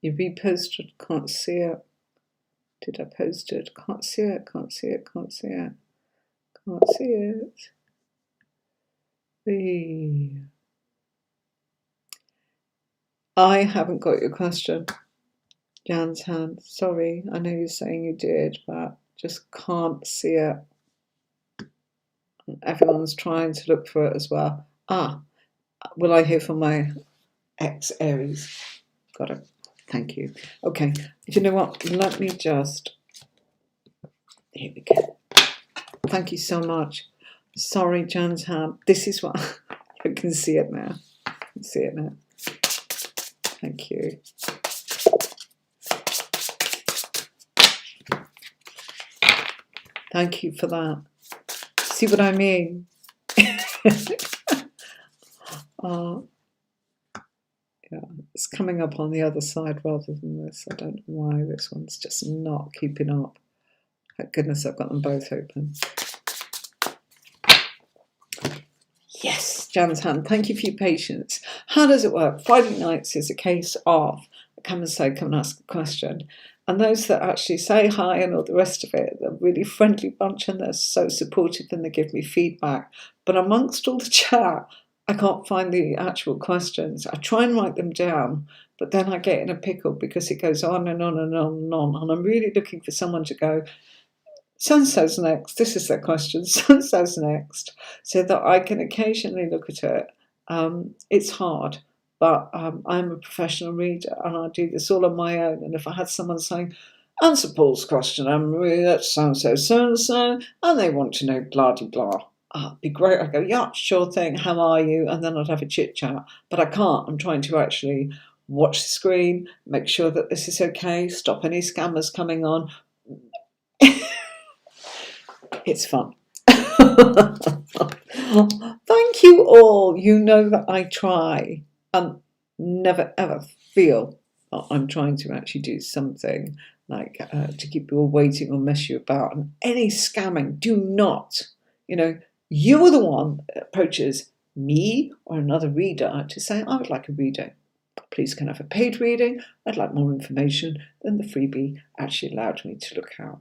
You reposted, can't see it. Did I post it? Can't see it, can't see it, can't see it. Can't see it. I haven't got your question. Jan's hand. Sorry, I know you're saying you did, but just can't see it. Everyone's trying to look for it as well. Will I hear from my ex-Aries? Got it. Thank you. Okay. You know what? Let me just... Here we go. Thank you so much. Sorry, Jan's hand. This is what... I can see it now. I can see it now. Thank you. Thank you for that. See what I mean? Yeah, it's coming up on the other side rather than this. I don't know why this one's just not keeping up. Thank goodness I've got them both open. Yes, Jan's hand. Thank you for your patience. How does it work? Friday nights is a case of come and ask a question. And those that actually say hi and all the rest of it, they're a really friendly bunch and they're so supportive and they give me feedback. But amongst all the chat, I can't find the actual questions. I try and write them down, but then I get in a pickle because it goes on and on and on and on. And I'm really looking for someone to go, so-and-so's next. This is their question. So-and-so's next. So that I can occasionally look at it. It's hard. But I'm a professional reader and I do this all on my own. And if I had someone saying, answer Paul's question, Anne-Marie, that's so-and-so, so-and-so, and they want to know blah-de-blah. It'd be great. I'd go, yeah, sure thing, how are you? And then I'd have a chit-chat. But I can't. I'm trying to actually watch the screen, make sure that this is okay, stop any scammers coming on. It's fun. Thank you all. You know that I try. And never ever feel I'm trying to actually do something like to keep you all waiting or mess you about. And any scamming, do not. You are the one that approaches me or another reader to say, I would like a reading. Please can I have a paid reading? I'd like more information than the freebie actually allowed me to look at.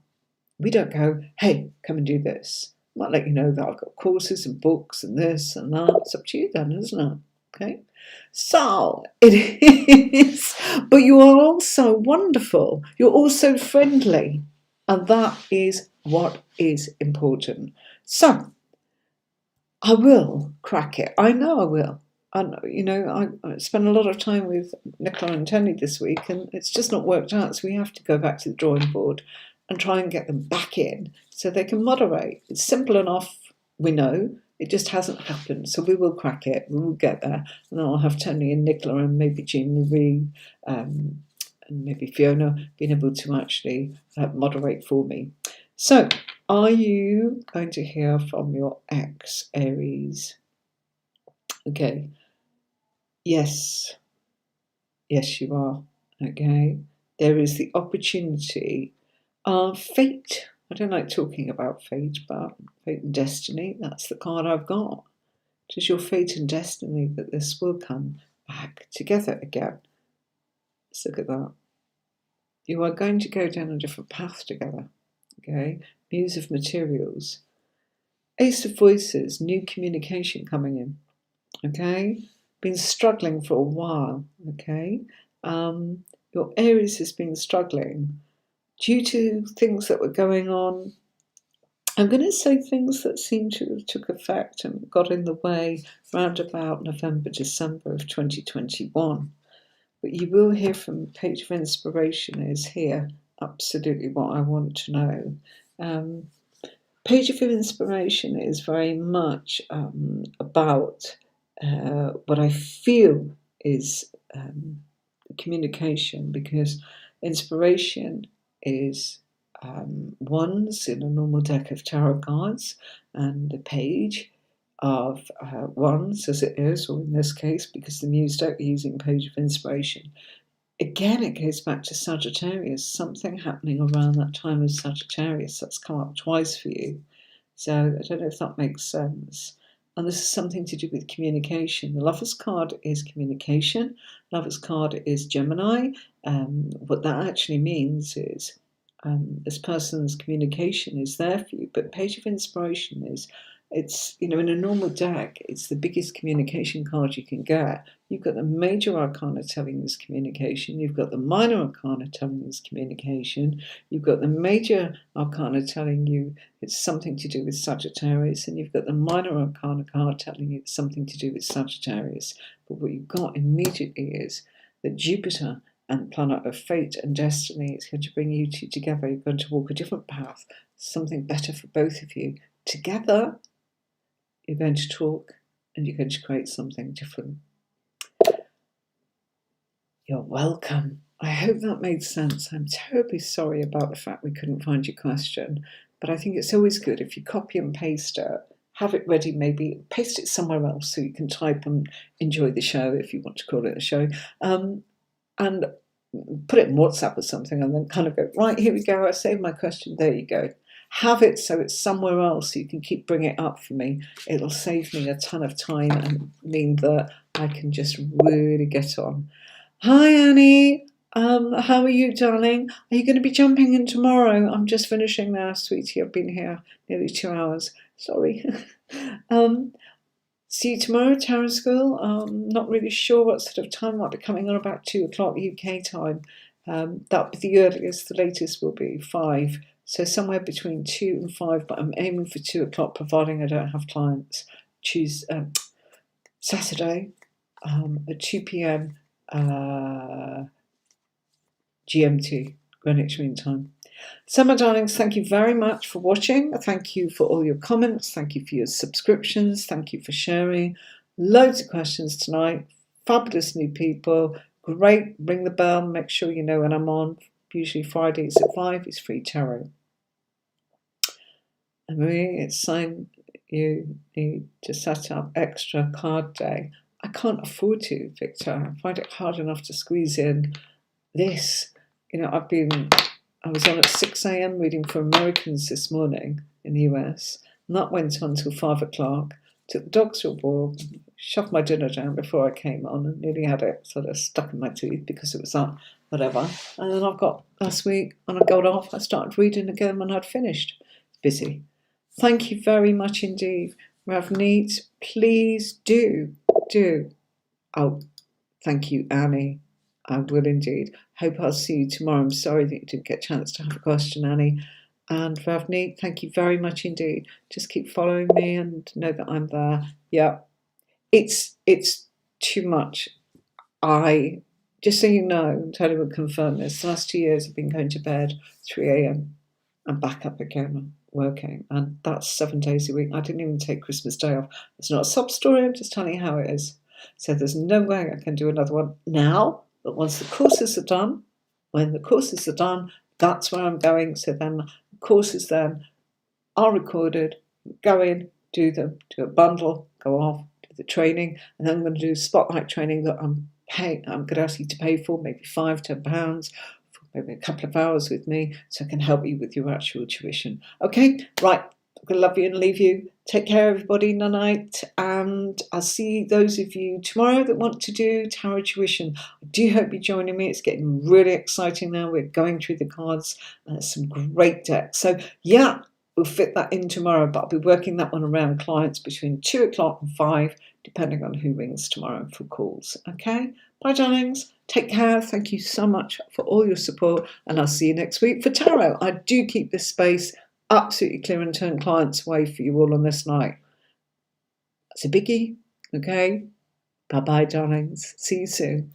We don't go, hey, come and do this. I might let you know that I've got courses and books and this and that. It's up to you then, isn't it? Okay, so it is, but you are also wonderful. You're also friendly, and that is what is important. So I will crack it. I know I will. And I spent a lot of time with Nicola and Tony this week, and it's just not worked out. So we have to go back to the drawing board and try and get them back in so they can moderate. It's simple enough, we know. It just hasn't happened, so we will crack it. We will get there, and then I'll have Tony and Nicola and maybe Jean Marie and maybe Fiona being able to actually moderate for me. So, are you going to hear from your ex, Aries? Okay. Yes. Yes, you are. Okay. There is the opportunity of fate. I don't like talking about fate, but fate and destiny, that's the card I've got. It is your fate and destiny that this will come back together again. Let's look at that. You are going to go down a different path together. Okay? Muse of Materials. Ace of Voices, new communication coming in. Okay? Been struggling for a while. Okay? Your Aries has been struggling due to things that were going on. I'm going to say things that seem to have took effect and got in the way round about November, December of 2021. But you will hear from Page of Inspiration is here, absolutely what I want to know. Page of Inspiration is very much about what I feel is communication, because inspiration is wands in a normal deck of tarot cards, and the page of wands as it is, or in this case, because the muse deck using Page of Inspiration. Again, it goes back to Sagittarius, something happening around that time of Sagittarius that's come up twice for you. So I don't know if that makes sense. And this is something to do with communication. The Lover's card is communication. Lover's card is Gemini. What that actually means is this person's communication is there for you. But Page of Inspiration is It's, in a normal deck, it's the biggest communication card you can get. You've got the major arcana telling you this communication. You've got the minor arcana telling you this communication. You've got the major arcana telling you it's something to do with Sagittarius. And you've got the minor arcana card telling you it's something to do with Sagittarius. But what you've got immediately is that Jupiter and planet of fate and destiny is going to bring you two together. You're going to walk a different path, something better for both of you. Together, you're going to talk and you're going to create something different. You're welcome. I hope that made sense. I'm terribly sorry about the fact we couldn't find your question, but I think it's always good if you copy and paste it, have it ready, maybe paste it somewhere else so you can type and enjoy the show, if you want to call it a show, and put it in WhatsApp or something, and then kind of go, right, here we go, I saved my question, there you go. Have it so it's somewhere else so you can keep bringing it up for me. It'll save me a ton of time and mean that I can just really get on. Hi, Annie. How are you, darling? Are you going to be jumping in tomorrow? I'm just finishing now, sweetie. I've been here nearly 2 hours. Sorry. See you tomorrow, Tarot School. Not really sure what sort of time. Might be coming on about 2 o'clock UK time. That'll be the earliest. The latest will be 5. So somewhere between 2 and 5, but I'm aiming for 2 o'clock, providing I don't have clients. Saturday at 2 p.m. GMT, Greenwich Mean Time. So, my darlings, thank you very much for watching. Thank you for all your comments. Thank you for your subscriptions. Thank you for sharing. Loads of questions tonight. Fabulous new people. Great. Ring the bell. Make sure you know when I'm on. Usually Fridays at 5. It's free tarot. And Marie, it's saying you need to set up extra card day. I can't afford to, Victor. I find it hard enough to squeeze in this. I was on at 6 a.m. reading for Americans this morning in the US, and that went on till 5 o'clock. Took the dogs for a walk, shoved my dinner down before I came on, and nearly had it sort of stuck in my teeth because it was up, whatever. And then I've got last week, when I got off, I started reading again when I'd finished. Busy. Thank you very much indeed. Ravneet, please do. Oh, thank you, Annie. I will indeed. Hope I'll see you tomorrow. I'm sorry that you didn't get a chance to have a question, Annie. And Ravneet, thank you very much indeed. Just keep following me and know that I'm there. Yeah, it's too much. Just so you know, Tony will confirm this, the last 2 years I've been going to bed 3 a.m. and back up again working. And that's 7 days a week. I didn't even take Christmas Day off. It's not a sob story. I'm just telling you how it is. So there's no way I can do another one now. But once the courses are done, that's where I'm going. So then the courses then are recorded, go in, do them, do a bundle, go off, do the training, and then I'm going to do spotlight training that I'm going to ask you to pay for, maybe £5, £10, for maybe a couple of hours with me, so I can help you with your actual tuition. Okay, right. I'm going to love you and leave you. Take care, everybody. Night. And I'll see those of you tomorrow that want to do tarot tuition. I do hope you're joining me. It's getting really exciting now. We're going through the cards. Some great decks. So, yeah, we'll fit that in tomorrow. But I'll be working that one around clients between 2 o'clock and 5, depending on who rings tomorrow for calls. Okay? Bye, darlings. Take care. Thank you so much for all your support. And I'll see you next week for tarot. I do keep this space absolutely clear and turn clients away for you all on this night. That's a biggie. Okay? Bye-bye, darlings. See you soon.